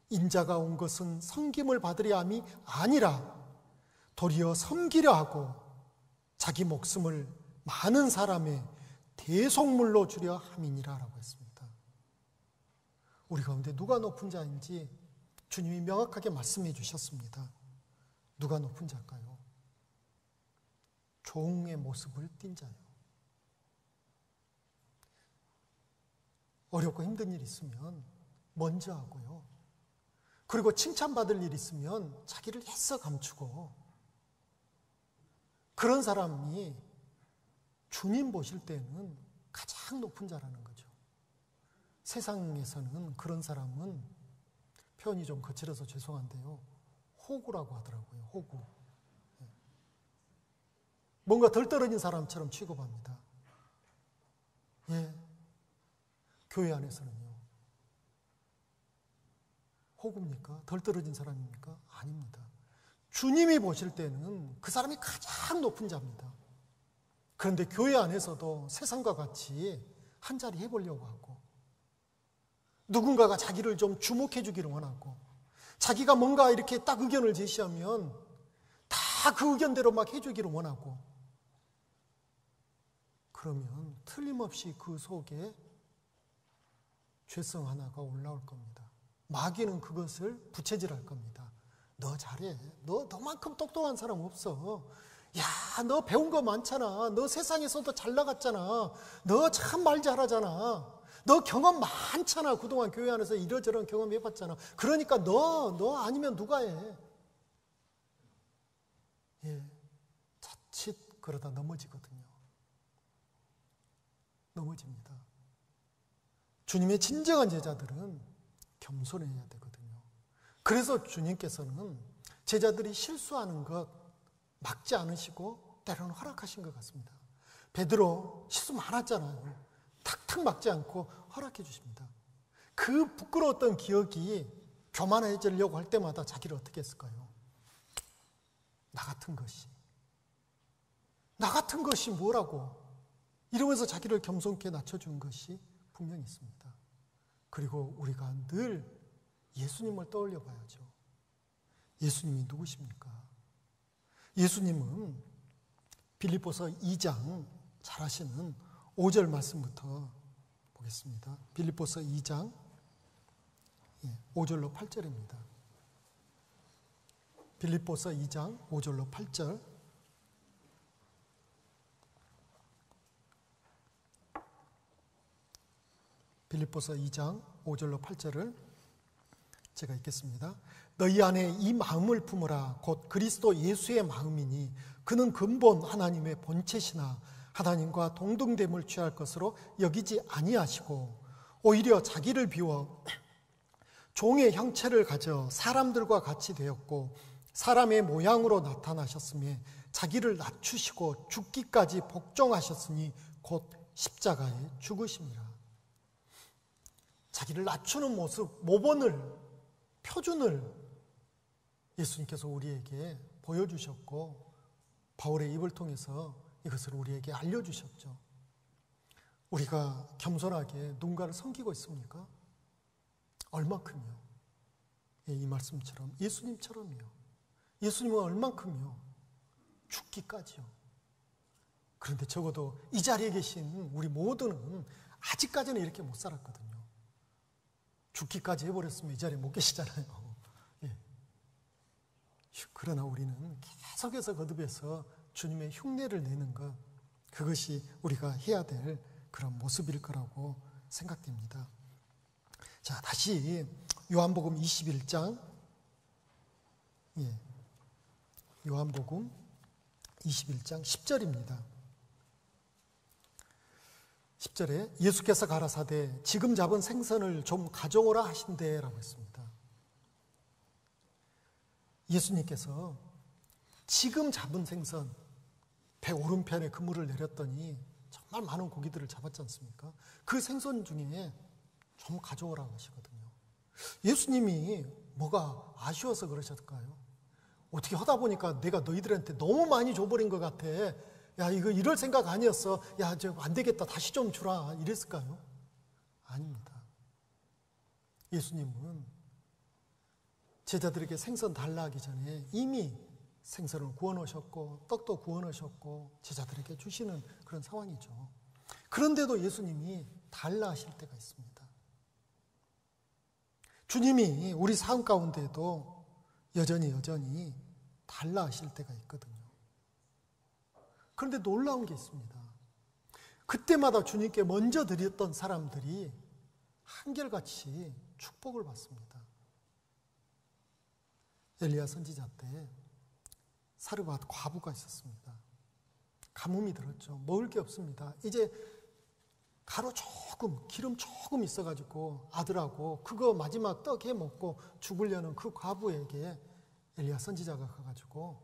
인자가 온 것은 섬김을 받으려 함이 아니라 도리어 섬기려 하고 자기 목숨을 많은 사람의 대속물로 주려 함이니라 라고 했습니다. 우리 가운데 누가 높은 자인지 주님이 명확하게 말씀해 주셨습니다. 누가 높은 자일까요? 종의 모습을 띈 자요. 어렵고 힘든 일 있으면 먼저 하고요. 그리고 칭찬받을 일 있으면 자기를 애써 감추고, 그런 사람이 주님 보실 때는 가장 높은 자라는 거죠. 세상에서는 그런 사람은 표현이 좀 거칠어서 죄송한데요, 호구라고 하더라고요. 호구. 뭔가 덜 떨어진 사람처럼 취급합니다. 교회 안에서는요. 호구입니까? 덜 떨어진 사람입니까? 아닙니다. 주님이 보실 때는 그 사람이 가장 높은 자입니다. 그런데 교회 안에서도 세상과 같이 한 자리 해보려고 하고, 누군가가 자기를 좀 주목해 주기를 원하고, 자기가 뭔가 이렇게 딱 의견을 제시하면 다 그 의견대로 막 해주기를 원하고, 그러면 틀림없이 그 속에 죄성 하나가 올라올 겁니다. 마귀는 그것을 부채질할 겁니다. 너 잘해. 너만큼 똑똑한 사람 없어. 야, 너 배운 거 많잖아. 너 세상에서도 잘 나갔잖아. 너 참 말 잘하잖아. 너 경험 많잖아. 그동안 교회 안에서 이러저런 경험 해봤잖아. 그러니까 너 아니면 누가 해? 예, 자칫 그러다 넘어지거든요. 넘어집니다. 주님의 진정한 제자들은 겸손해야 되거든요. 그래서 주님께서는 제자들이 실수하는 것 막지 않으시고 때로는 허락하신 것 같습니다. 베드로 실수 많았잖아요. 탁탁 막지 않고 허락해 주십니다. 그 부끄러웠던 기억이 교만해지려고 할 때마다 자기를 어떻게 했을까요? 나 같은 것이 뭐라고 이러면서 자기를 겸손케 낮춰준 것이 분명히 있습니다. 그리고 우리가 늘 예수님을 떠올려 봐야죠. 예수님이 누구십니까? 예수님은 빌립보서 2장 잘 아시는 5절 말씀부터 보겠습니다. 빌립보서 2장 5절로 8절입니다. 빌립보서 2장 5절로 8절. 빌립보서 2장 5절로 8절을 제가 읽겠습니다. 너희 안에 이 마음을 품으라. 곧 그리스도 예수의 마음이니 그는 근본 하나님의 본체시나 하나님과 동등됨을 취할 것으로 여기지 아니하시고 오히려 자기를 비워 종의 형체를 가져 사람들과 같이 되었고 사람의 모양으로 나타나셨으며 자기를 낮추시고 죽기까지 복종하셨으니 곧 십자가에 죽으심이라. 자기를 낮추는 모습, 모본을, 표준을 예수님께서 우리에게 보여주셨고 바울의 입을 통해서 이것을 우리에게 알려주셨죠. 우리가 겸손하게 누군가를 섬기고 있습니까? 얼마큼요? 이 말씀처럼 예수님처럼요. 예수님은 얼만큼요? 죽기까지요. 그런데 적어도 이 자리에 계신 우리 모두는 아직까지는 이렇게 못 살았거든요. 죽기까지 해버렸으면 이 자리에 못 계시잖아요. 예. 그러나 우리는 계속해서 거듭해서 주님의 흉내를 내는 것, 그것이 우리가 해야 될 그런 모습일 거라고 생각됩니다. 자, 다시 요한복음 21장, 요한복음 21장 10절입니다. 10절에 예수께서 가라사대 지금 잡은 생선을 좀 가져오라 하신대 라고 했습니다. 예수님께서 지금 잡은 생선, 배 오른편에 그물을 내렸더니 정말 많은 고기들을 잡았지 않습니까? 그 생선 중에 좀 가져오라고 하시거든요. 예수님이 뭐가 아쉬워서 그러셨을까요? 어떻게 하다 보니까 내가 너희들한테 너무 많이 줘버린 것 같아. 야, 이거 이럴 생각 아니었어. 야, 저 안 되겠다. 다시 좀 주라. 이랬을까요? 아닙니다. 예수님은 제자들에게 생선 달라 하기 전에 이미 생선을 구워 놓으셨고 떡도 구워 놓으셨고 제자들에게 주시는 그런 상황이죠. 그런데도 예수님이 달라 하실 때가 있습니다. 주님이 우리 삶 가운데도 여전히 달라 하실 때가 있거든요. 그런데 놀라운 게 있습니다. 그때마다 주님께 먼저 드렸던 사람들이 한결같이 축복을 받습니다. 엘리야 선지자 때 사르밧 과부가 있었습니다. 가뭄이 들었죠. 먹을 게 없습니다. 이제 가루 조금, 기름 조금 있어가지고 아들하고 그거 마지막 떡 해 먹고 죽으려는 그 과부에게 엘리야 선지자가 가가지고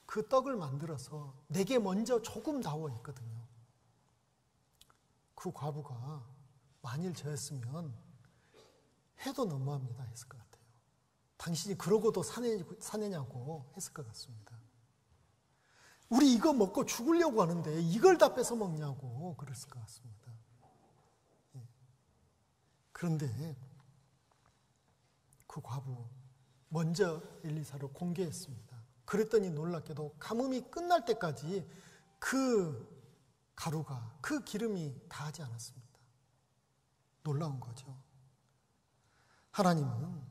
그 떡을 만들어서 내게 먼저 조금 나와 있거든요. 그 과부가 만일 저였으면 해도 너무합니다 했을 것 같아요. 당신이 그러고도 사내냐고 했을 것 같습니다. 우리 이거 먹고 죽으려고 하는데 이걸 다 뺏어 먹냐고 그랬을 것 같습니다. 그런데 그 과부 먼저 엘리사를 공개했습니다. 그랬더니 놀랍게도 가뭄이 끝날 때까지 그 가루가, 그 기름이 다하지 않았습니다. 놀라운 거죠. 하나님은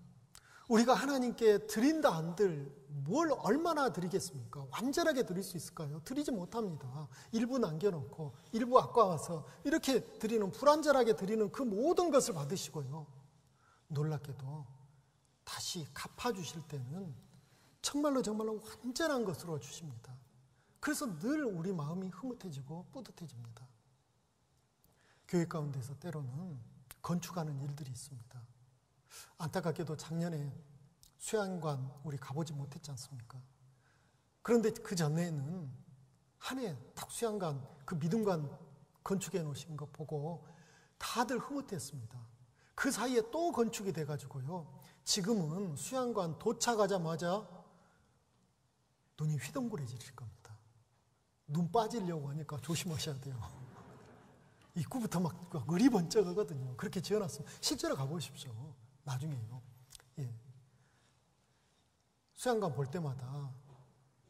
우리가 하나님께 드린다 한들 뭘 얼마나 드리겠습니까? 완전하게 드릴 수 있을까요? 드리지 못합니다. 일부 남겨놓고 일부 아까워서 이렇게 드리는, 불완전하게 드리는 그 모든 것을 받으시고요, 놀랍게도 다시 갚아주실 때는 정말로 완전한 것으로 주십니다. 그래서 늘 우리 마음이 흐뭇해지고 뿌듯해집니다. 교회 가운데서 때로는 건축하는 일들이 있습니다. 안타깝게도 작년에 수양관 우리 가보지 못했지 않습니까? 그런데 그 전에는 한 해 딱 수양관, 그 믿음관 건축해 놓으신 거 보고 다들 흐뭇했습니다. 그 사이에 또 건축이 돼가지고요, 지금은 수양관 도착하자마자 눈이 휘둥그레질 겁니다. 눈 빠지려고 하니까 조심하셔야 돼요. 입구부터 막 의리 번쩍하거든요. 그렇게 지어놨으면 실제로 가보십시오. 나중에요. 예. 수양관 볼 때마다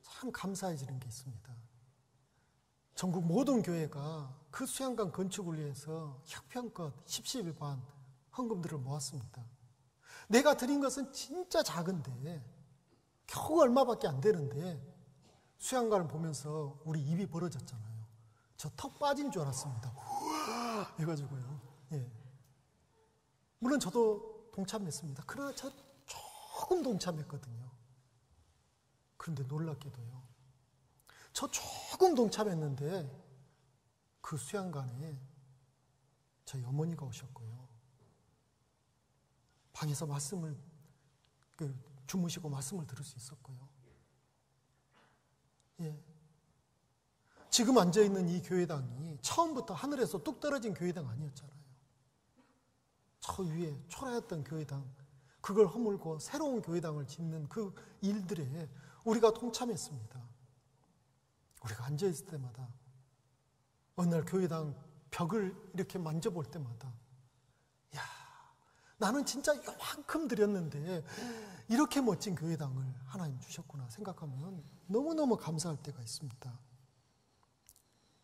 참 감사해지는 게 있습니다. 전국 모든 교회가 그 수양관 건축을 위해서 형편껏 십시일반 헌금들을 모았습니다. 내가 드린 것은 진짜 작은데, 겨우 얼마밖에 안 되는데 수양관을 보면서 우리 입이 벌어졌잖아요. 저 턱 빠진 줄 알았습니다. 우와! 해가지고요. 예. 물론 저도 동참했습니다. 그러나 저 조금 동참했거든요. 그런데 놀랍게도요, 저 조금 동참했는데 그 수양관에 저희 어머니가 오셨고요, 방에서 말씀을 주무시고 말씀을 들을 수 있었고요. 예. 지금 앉아있는 이 교회당이 처음부터 하늘에서 뚝 떨어진 교회당 아니었잖아요. 저 위에 초라했던 교회당, 그걸 허물고 새로운 교회당을 짓는 그 일들에 우리가 동참했습니다. 우리가 앉아있을 때마다, 어느 날 교회당 벽을 이렇게 만져볼 때마다, 야, 나는 진짜 요만큼 드렸는데 이렇게 멋진 교회당을 하나님 주셨구나 생각하면 너무너무 감사할 때가 있습니다.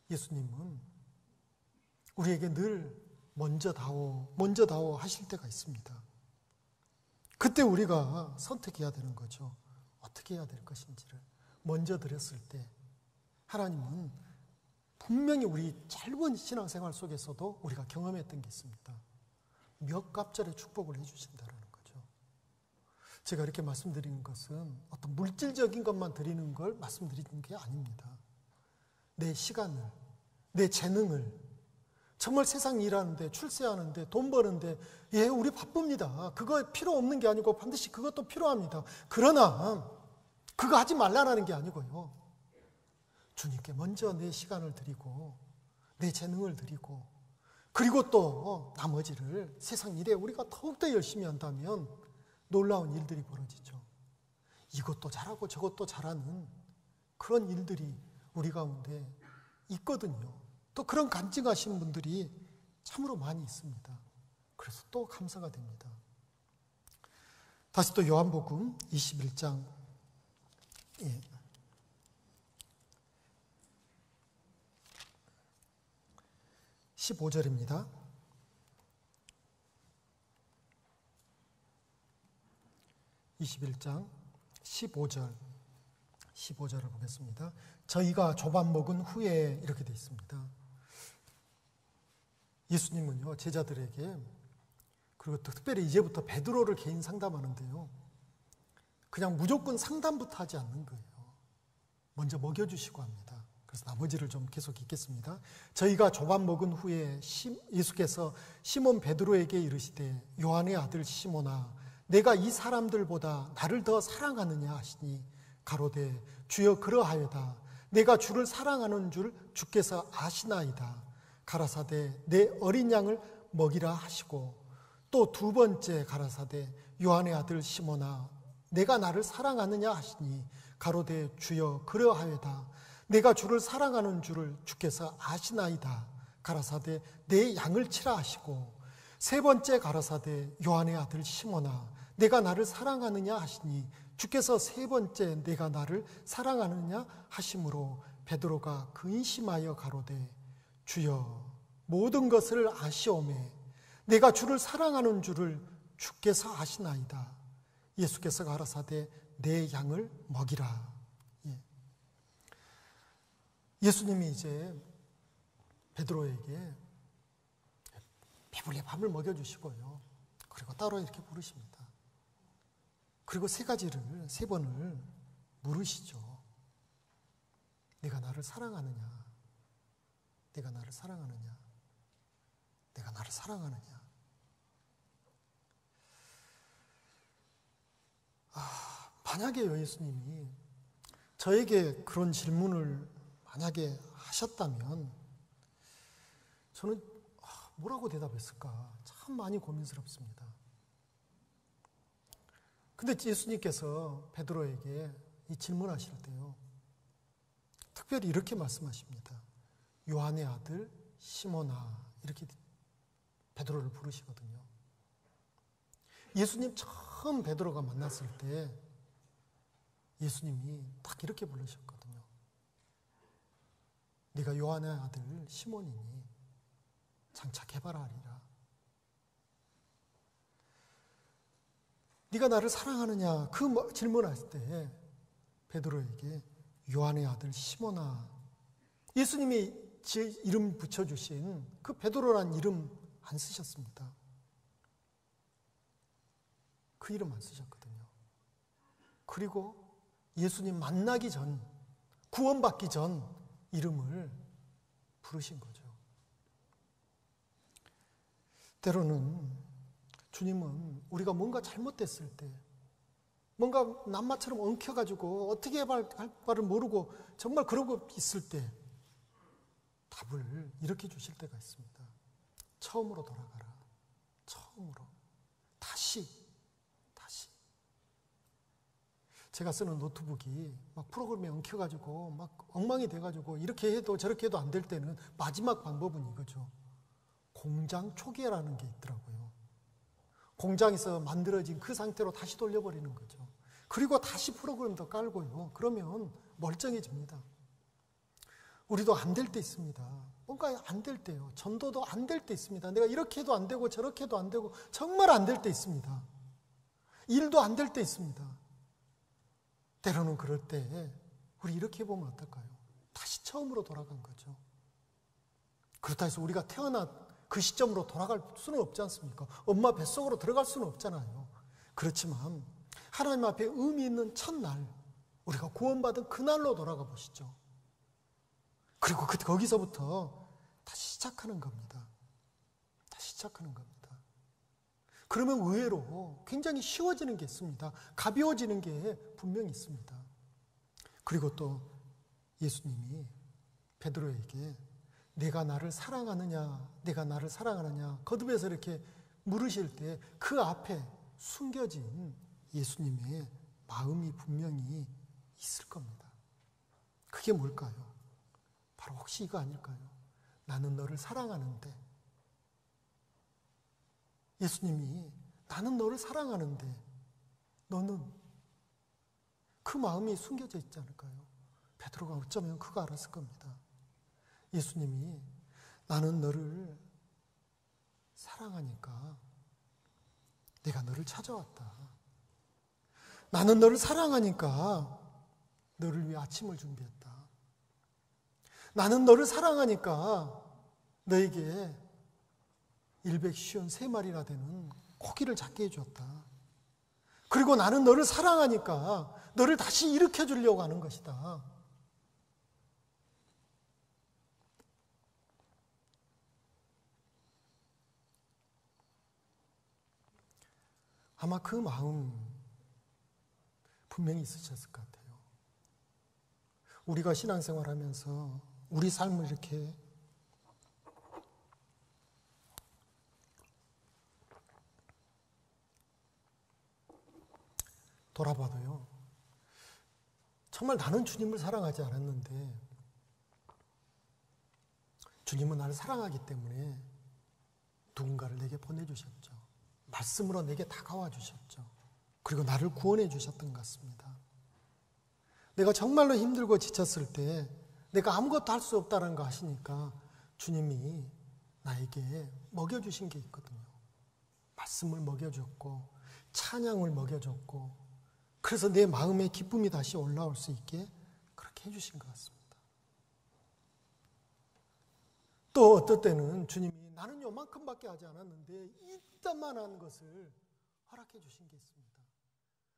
예수님은 우리에게 늘 먼저다오 하실 때가 있습니다. 그때 우리가 선택해야 되는 거죠. 어떻게 해야 될 것인지를. 먼저 드렸을 때 하나님은 분명히 우리 짧은 신앙생활 속에서도 우리가 경험했던 게 있습니다. 몇 갑절의 축복을 해주신다는 거죠. 제가 이렇게 말씀드리는 것은 어떤 물질적인 것만 드리는 걸 말씀드리는 게 아닙니다. 내 시간을, 내 재능을, 정말 세상 일하는데, 출세하는데, 돈 버는데, 예, 우리 바쁩니다. 그거 필요 없는 게 아니고 반드시 그것도 필요합니다. 그러나 그거 하지 말라는 게 아니고요, 주님께 먼저 내 시간을 드리고 내 재능을 드리고, 그리고 또 나머지를 세상 일에 우리가 더욱더 열심히 한다면 놀라운 일들이 벌어지죠. 이것도 잘하고 저것도 잘하는 그런 일들이 우리 가운데 있거든요. 또 그런 간증하시는 분들이 참으로 많이 있습니다. 그래서 또 감사가 됩니다. 다시 또 요한복음 21장 15절입니다. 21장 15절을 보겠습니다. 저희가 조반 먹은 후에, 이렇게 되어 있습니다. 예수님은요, 제자들에게, 그리고 또 특별히 이제부터 베드로를 개인 상담하는데요, 그냥 무조건 상담부터 하지 않는 거예요. 먼저 먹여주시고 합니다. 그래서 나머지를 좀 계속 읽겠습니다. 저희가 조반 먹은 후에 예수께서 시몬 베드로에게 이르시되, 요한의 아들 시몬아, 내가 이 사람들보다 나를 더 사랑하느냐 하시니, 가로되 주여 그러하여다. 내가 주를 사랑하는 줄 주께서 아시나이다. 가라사대 내 어린 양을 먹이라 하시고, 또 두 번째 가라사대 요한의 아들 시몬아, 내가 나를 사랑하느냐 하시니, 가로되 주여 그러하여다. 내가 주를 사랑하는 줄을 주께서 아시나이다. 가라사대 내 양을 치라 하시고, 세 번째 가라사대 요한의 아들 시몬아, 내가 나를 사랑하느냐 하시니, 주께서 세 번째 내가 나를 사랑하느냐 하심으로 베드로가 근심하여 가로되 주여 모든 것을 아시오매 내가 주를 사랑하는 줄을 주께서 아시나이다. 예수께서 가라사대 내 양을 먹이라. 예수님이 이제 베드로에게 배불리 밥을 먹여주시고요. 그리고 따로 이렇게 부르십니다. 그리고 세 번을 물으시죠. 네가 나를 사랑하느냐? 네가 나를 사랑하느냐? 내가 나를 사랑하느냐? 만약에 예수님이 저에게 그런 질문을 만약에 하셨다면 저는 뭐라고 대답했을까? 참 많이 고민스럽습니다. 근데 예수님께서 베드로에게 이 질문하실 때요, 특별히 이렇게 말씀하십니다. 요한의 아들 시몬아, 이렇게 베드로를 부르시거든요. 예수님 처음 베드로가 만났을 때 예수님이 딱 이렇게 부르셨거든요. 네가 요한의 아들 시몬이니 장차 개발하리라. 네가 나를 사랑하느냐? 그 질문할 때 베드로에게 요한의 아들 시몬아, 예수님이 제 이름 붙여주신 그 베드로란 이름 안 쓰셨습니다. 그 이름 안 쓰셨거든요. 그리고 예수님 만나기 전, 구원받기 전 이름을 부르신 거죠. 때로는 주님은 우리가 뭔가 잘못됐을 때, 뭔가 남마처럼 엉켜가지고 어떻게 할 바를 모르고 정말 그러고 있을 때 답을 이렇게 주실 때가 있습니다. 처음으로 돌아가라. 처음으로. 다시. 제가 쓰는 노트북이 막 프로그램에 엉켜가지고 막 엉망이 돼가지고 이렇게 해도 저렇게 해도 안 될 때는 마지막 방법은 이거죠. 공장 초기화라는 게 있더라고요. 공장에서 만들어진 그 상태로 다시 돌려버리는 거죠. 그리고 다시 프로그램도 깔고요. 그러면 멀쩡해집니다. 우리도 안 될 때 있습니다. 뭔가 안 될 때요. 전도도 안 될 때 있습니다. 내가 이렇게 해도 안 되고 저렇게 해도 안 되고 정말 안 될 때 있습니다. 일도 안 될 때 있습니다. 때로는 그럴 때 우리 이렇게 해보면 어떨까요? 다시 처음으로 돌아간 거죠. 그렇다 해서 우리가 태어난 그 시점으로 돌아갈 수는 없지 않습니까? 엄마 뱃속으로 들어갈 수는 없잖아요. 그렇지만 하나님 앞에 의미 있는 첫날, 우리가 구원받은 그날로 돌아가 보시죠. 그리고 거기서부터 다시 시작하는 겁니다. 다시 시작하는 겁니다. 그러면 의외로 굉장히 쉬워지는 게 있습니다. 가벼워지는 게 분명히 있습니다. 그리고 또 예수님이 베드로에게 내가 나를 사랑하느냐, 내가 나를 사랑하느냐 거듭해서 이렇게 물으실 때 그 앞에 숨겨진 예수님의 마음이 분명히 있을 겁니다. 그게 뭘까요? 바로 혹시 이거 아닐까요? 나는 너를 사랑하는데, 예수님이 나는 너를 사랑하는데 너는, 그 마음이 숨겨져 있지 않을까요? 베드로가 어쩌면 그거 알았을 겁니다. 예수님이 나는 너를 사랑하니까 내가 너를 찾아왔다. 나는 너를 사랑하니까 너를 위해 아침을 준비했다. 나는 너를 사랑하니까 너에게 153마리나 되는 고기를 잡게 해주었다. 그리고 나는 너를 사랑하니까 너를 다시 일으켜 주려고 하는 것이다. 아마 그 마음 분명히 있으셨을 것 같아요. 우리가 신앙생활하면서 우리 삶을 이렇게 돌아봐도요, 정말 나는 주님을 사랑하지 않았는데 주님은 나를 사랑하기 때문에 누군가를 내게 보내주셨죠. 말씀으로 내게 다가와 주셨죠. 그리고 나를 구원해 주셨던 것 같습니다. 내가 정말로 힘들고 지쳤을 때 내가 아무것도 할 수 없다는 거 아시니까 주님이 나에게 먹여주신 게 있거든요. 말씀을 먹여줬고 찬양을 먹여줬고, 그래서 내 마음의 기쁨이 다시 올라올 수 있게 그렇게 해주신 것 같습니다. 또 어떨 때는 주님이 나는 요만큼밖에 하지 않았는데 이딴만한 것을 허락해 주신 게 있습니다.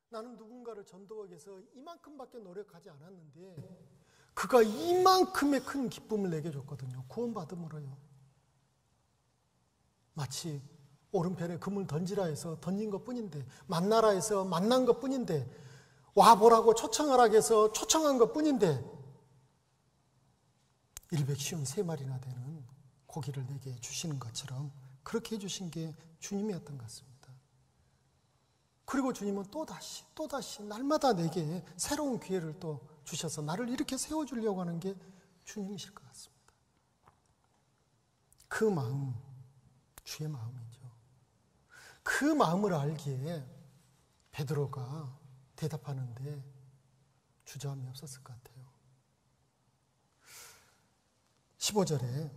나는 누군가를 전도하기 위해서 이만큼밖에 노력하지 않았는데 그가 이만큼의 큰 기쁨을 내게 줬거든요. 구원받음으로요. 마치 오른편에 금을 던지라 해서 던진 것뿐인데, 만나라 해서 만난 것뿐인데, 와보라고 초청하라 해서 초청한 것뿐인데 153마리나 되는 고기를 내게 주시는 것처럼 그렇게 해주신 게 주님이었던 것 같습니다. 그리고 주님은 또다시 날마다 내게 새로운 기회를 또 주셔서 나를 이렇게 세워주려고 하는 게 주님이실 것 같습니다. 그 마음, 주의 마음이죠. 그 마음을 알기에 베드로가 대답하는데 주저함이 없었을 것 같아요. 15절에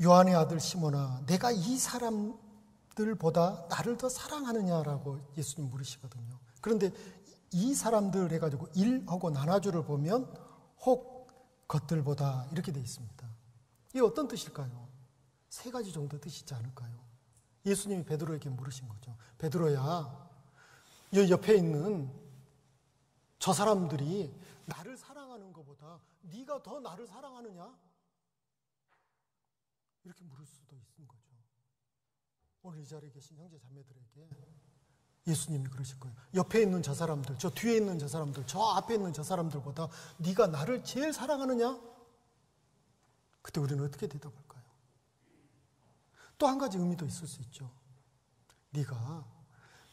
요한의 아들 시몬아, 내가 이 사람들보다 나를 더 사랑하느냐라고 예수님 물으시거든요. 그런데 이 사람들 해가지고 일하고 나눠주를 보면 혹 것들보다 이렇게 되어 있습니다. 이게 어떤 뜻일까요? 세 가지 정도 뜻이지 않을까요? 예수님이 베드로에게 물으신 거죠. 베드로야, 이 옆에 있는 저 사람들이 나를 사랑하는 것보다 네가 더 나를 사랑하느냐? 이렇게 물을 수도 있는 거죠. 오늘 이 자리에 계신 형제 자매들에게 예수님이 그러실 거예요. 옆에 있는 저 사람들, 저 뒤에 있는 저 사람들, 저 앞에 있는 저 사람들보다 네가 나를 제일 사랑하느냐? 그때 우리는 어떻게 대답할까요? 또 한 가지 의미도 있을 수 있죠. 네가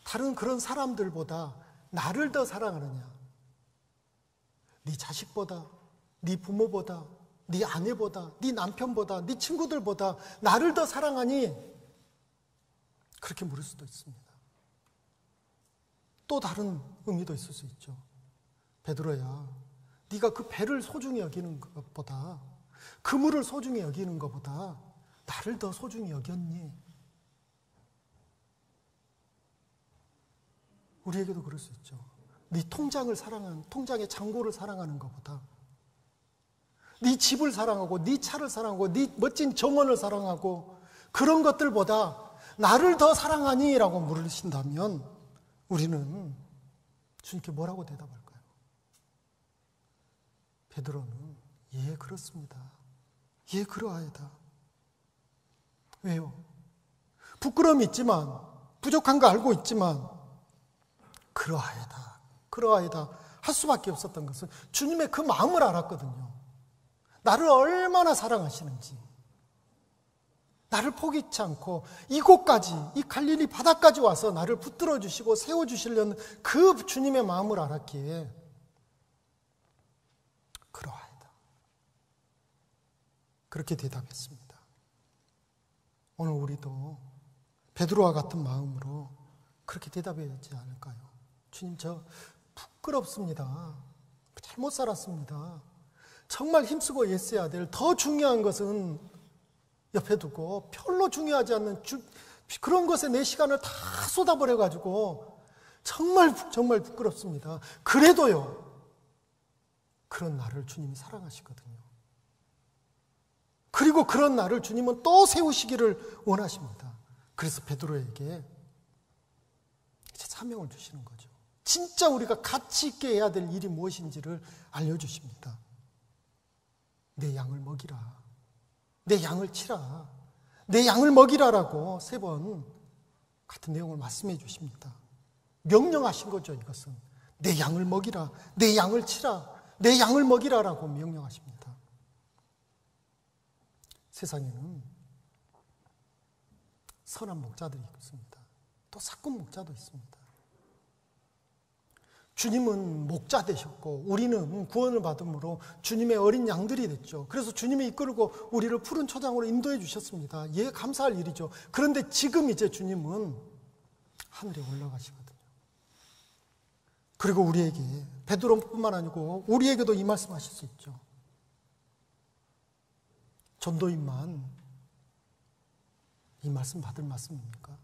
다른 그런 사람들보다 나를 더 사랑하느냐? 네 자식보다, 네 부모보다, 네 아내보다, 네 남편보다, 네 친구들보다 나를 더 사랑하니? 그렇게 물을 수도 있습니다. 또 다른 의미도 있을 수 있죠. 베드로야, 네가 그 배를 소중히 여기는 것보다, 그물을 소중히 여기는 것보다 나를 더 소중히 여겼니? 우리에게도 그럴 수 있죠. 네 통장의 잔고를 사랑하는 것보다, 네 집을 사랑하고, 네 차를 사랑하고, 네 멋진 정원을 사랑하고, 그런 것들보다 나를 더 사랑하니? 라고 물으신다면 우리는 주님께 뭐라고 대답할까요? 베드로는 예, 그렇습니다. 예, 그러하이다. 왜요? 부끄러움이 있지만, 부족한 거 알고 있지만 그러하이다 할 수밖에 없었던 것은 주님의 그 마음을 알았거든요. 나를 얼마나 사랑하시는지, 나를 포기치 않고 이곳까지, 이 갈릴리 바다까지 와서 나를 붙들어 주시고 세워주시려는 그 주님의 마음을 알았기에 그러하이다, 그렇게 대답했습니다. 오늘 우리도 베드로와 같은 마음으로 그렇게 대답해야 하지 않을까요? 주님, 저 부끄럽습니다. 잘못 살았습니다. 정말 힘쓰고 애써야 될 더 중요한 것은 옆에 두고 별로 중요하지 않는 그런 것에 내 시간을 다 쏟아버려가지고 정말 부끄럽습니다. 그래도요, 그런 나를 주님이 사랑하시거든요. 그리고 그런 나를 주님은 또 세우시기를 원하십니다. 그래서 베드로에게 이제 사명을 주시는 거죠. 진짜 우리가 가치 있게 해야 될 일이 무엇인지를 알려주십니다. 내 양을 먹이라, 내 양을 치라, 내 양을 먹이라라고 3번 같은 내용을 말씀해 주십니다. 명령하신 거죠. 이것은 내 양을 먹이라, 내 양을 치라, 내 양을 먹이라라고 명령하십니다. 세상에는 선한 목자들이 있습니다. 또 사꾼 목자도 있습니다. 주님은 목자 되셨고 우리는 구원을 받음으로 주님의 어린 양들이 됐죠. 그래서 주님이 이끌고 우리를 푸른 초장으로 인도해 주셨습니다. 예, 감사할 일이죠. 그런데 지금 이제 주님은 하늘에 올라가시거든요. 그리고 우리에게, 베드로뿐만 아니고 우리에게도 이 말씀하실 수 있죠. 전도인만 이 말씀 받을 말씀입니까?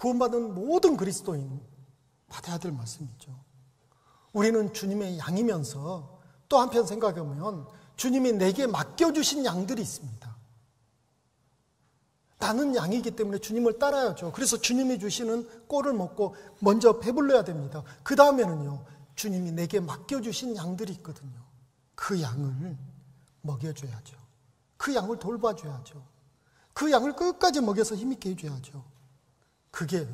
구원받은 모든 그리스도인 받아야 될 말씀이죠. 우리는 주님의 양이면서 또 한편 생각해보면 주님이 내게 맡겨주신 양들이 있습니다. 나는 양이기 때문에 주님을 따라야죠. 그래서 주님이 주시는 꼴을 먹고 먼저 배불러야 됩니다. 그 다음에는요, 주님이 내게 맡겨주신 양들이 있거든요. 그 양을 먹여줘야죠. 그 양을 돌봐줘야죠. 그 양을 끝까지 먹여서 힘있게 해줘야죠. 그게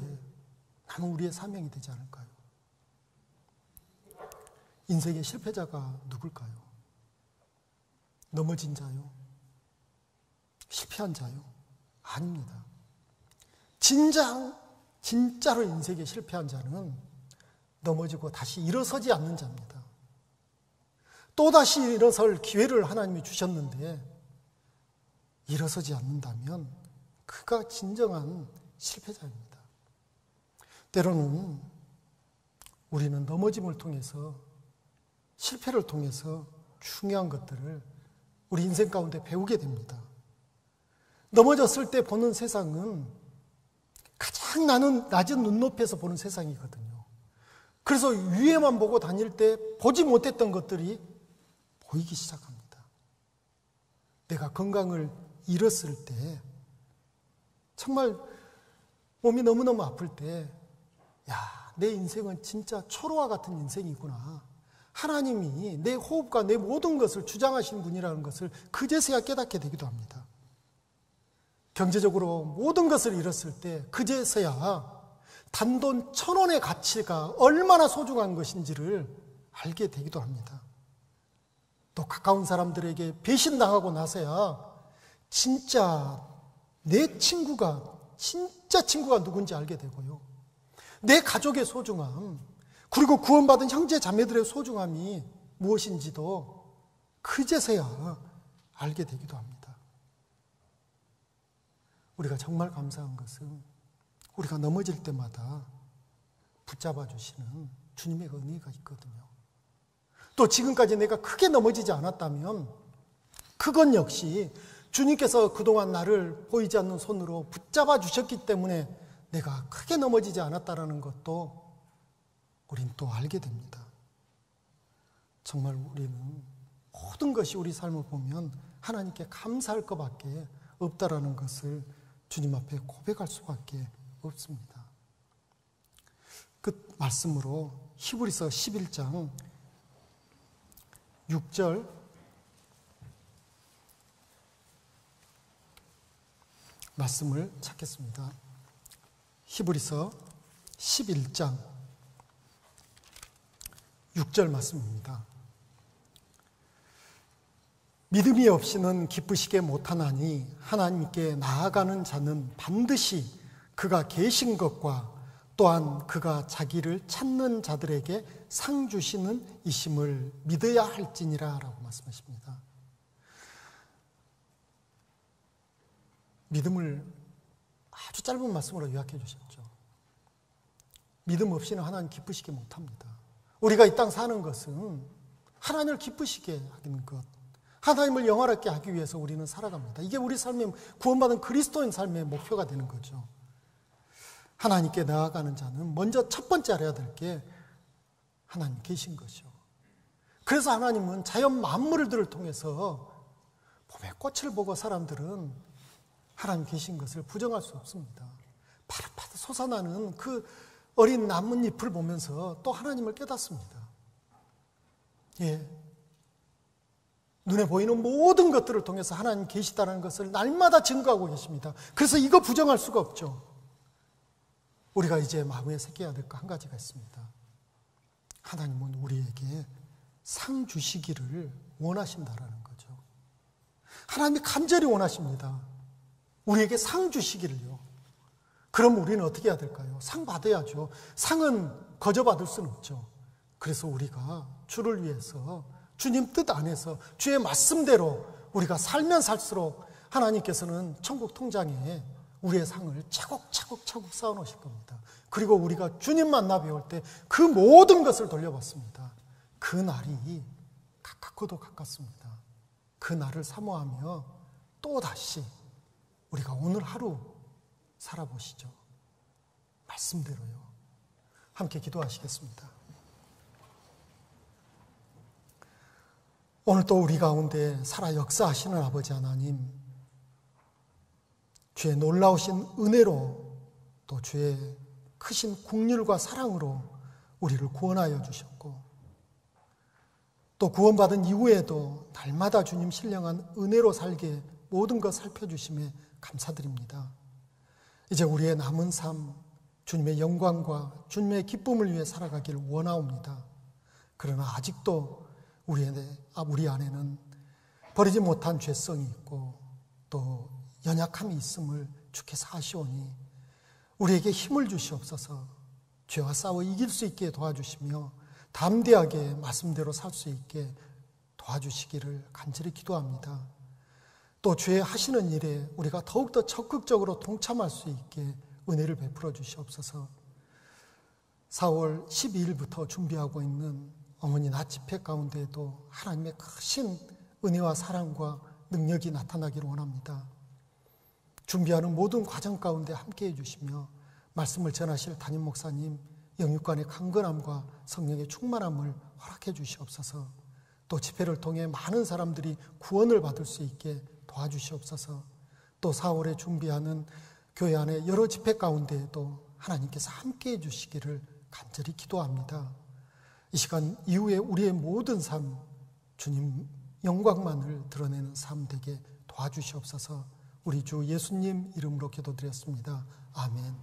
나는 우리의 사명이 되지 않을까요? 인생의 실패자가 누굴까요? 넘어진 자요? 실패한 자요? 아닙니다. 진짜로 인생에 실패한 자는 넘어지고 다시 일어서지 않는 자입니다. 또다시 일어설 기회를 하나님이 주셨는데 일어서지 않는다면 그가 진정한 실패자입니다. 때로는 우리는 넘어짐을 통해서, 실패를 통해서 중요한 것들을 우리 인생 가운데 배우게 됩니다. 넘어졌을 때 보는 세상은 가장 낮은 눈높이에서 보는 세상이거든요. 그래서 위에만 보고 다닐 때 보지 못했던 것들이 보이기 시작합니다. 내가 건강을 잃었을 때, 정말 몸이 너무너무 아플 때, 내 인생은 진짜 초로와 같은 인생이구나. 하나님이 내 호흡과 내 모든 것을 주장하신 분이라는 것을 그제서야 깨닫게 되기도 합니다. 경제적으로 모든 것을 잃었을 때 그제서야 단돈 1,000원의 가치가 얼마나 소중한 것인지를 알게 되기도 합니다. 또 가까운 사람들에게 배신당하고 나서야 진짜 내 친구가 누군지 알게 되고요. 내 가족의 소중함, 그리고 구원받은 형제 자매들의 소중함이 무엇인지도 그제서야 알게 되기도 합니다. 우리가 정말 감사한 것은 우리가 넘어질 때마다 붙잡아 주시는 주님의 은혜가 있거든요. 또 지금까지 내가 크게 넘어지지 않았다면 그건 역시 주님께서 그동안 나를 보이지 않는 손으로 붙잡아 주셨기 때문에 내가 크게 넘어지지 않았다는 것도 우린 또 알게 됩니다. 정말 우리는 모든 것이 우리 삶을 보면 하나님께 감사할 것밖에 없다라는 것을 주님 앞에 고백할 수밖에 없습니다. 그 말씀으로 히브리서 11장 6절 말씀을 찾겠습니다. 히브리서 11장 6절 말씀입니다. 믿음이 없이는 기쁘시게 못하나니 하나님께 나아가는 자는 반드시 그가 계신 것과 또한 그가 자기를 찾는 자들에게 상 주시는 이심을 믿어야 할지니라 라고 말씀하십니다. 믿음을 아주 짧은 말씀으로 요약해 주셨죠. 믿음 없이는 하나님 기쁘시게 못합니다. 우리가 이 땅 사는 것은 하나님을 기쁘시게 하는 것, 하나님을 영화롭게 하기 위해서 우리는 살아갑니다. 이게 우리 삶의 구원받은 그리스도인 삶의 목표가 되는 거죠. 하나님께 나아가는 자는 먼저 첫 번째 알아야 될 게 하나님 계신 거죠. 그래서 하나님은 자연 만물들을 통해서 봄의 꽃을 보고 사람들은 하나님 계신 것을 부정할 수 없습니다. 파릇파릇 솟아나는 그 어린 나뭇잎을 보면서 또 하나님을 깨닫습니다. 눈에 보이는 모든 것들을 통해서 하나님 계시다는 것을 날마다 증거하고 계십니다. 그래서 이거 부정할 수가 없죠. 우리가 이제 마음에 새겨야 될 거 한 가지가 있습니다. 하나님은 우리에게 상 주시기를 원하신다라는 거죠. 하나님이 간절히 원하십니다. 우리에게 상 주시기를요. 그럼 우리는 어떻게 해야 될까요? 상 받아야죠. 상은 거저 받을 수는 없죠. 그래서 우리가 주를 위해서 주님 뜻 안에서 주의 말씀대로 우리가 살면 살수록 하나님께서는 천국 통장에 우리의 상을 차곡차곡 쌓아놓으실 겁니다. 그리고 우리가 주님 만나 배울 때 그 모든 것을 돌려받습니다. 그 날이 가깝고도 가깝습니다. 그 날을 사모하며 또다시 우리가 오늘 하루 살아보시죠. 말씀대로요. 함께 기도하시겠습니다. 오늘 또 우리 가운데 살아 역사하시는 아버지 하나님, 주의 놀라우신 은혜로 또 주의 크신 긍휼과 사랑으로 우리를 구원하여 주셨고, 또 구원받은 이후에도 날마다 주님 신령한 은혜로 살게 모든 것 살펴주심에 감사드립니다. 이제 우리의 남은 삶, 주님의 영광과 주님의 기쁨을 위해 살아가기를 원하옵니다. 그러나 아직도 우리 안에는 버리지 못한 죄성이 있고 또 연약함이 있음을 주께서 아시오니 우리에게 힘을 주시옵소서. 죄와 싸워 이길 수 있게 도와주시며 담대하게 말씀대로 살 수 있게 도와주시기를 간절히 기도합니다. 또 주의 하시는 일에 우리가 더욱더 적극적으로 동참할 수 있게 은혜를 베풀어 주시옵소서. 4월 12일부터 준비하고 있는 어머니 낮 집회 가운데에도 하나님의 크신 은혜와 사랑과 능력이 나타나기를 원합니다. 준비하는 모든 과정 가운데 함께해 주시며 말씀을 전하실 담임 목사님 영육간의 강건함과 성령의 충만함을 허락해 주시옵소서. 또 집회를 통해 많은 사람들이 구원을 받을 수 있게 도와주시옵소서. 또 4월에 준비하는 교회 안의 여러 집회 가운데에도 하나님께서 함께해 주시기를 간절히 기도합니다. 이 시간 이후에 우리의 모든 삶, 주님 영광만을 드러내는 삶 되게 도와주시옵소서. 우리 주 예수님 이름으로 기도드렸습니다. 아멘.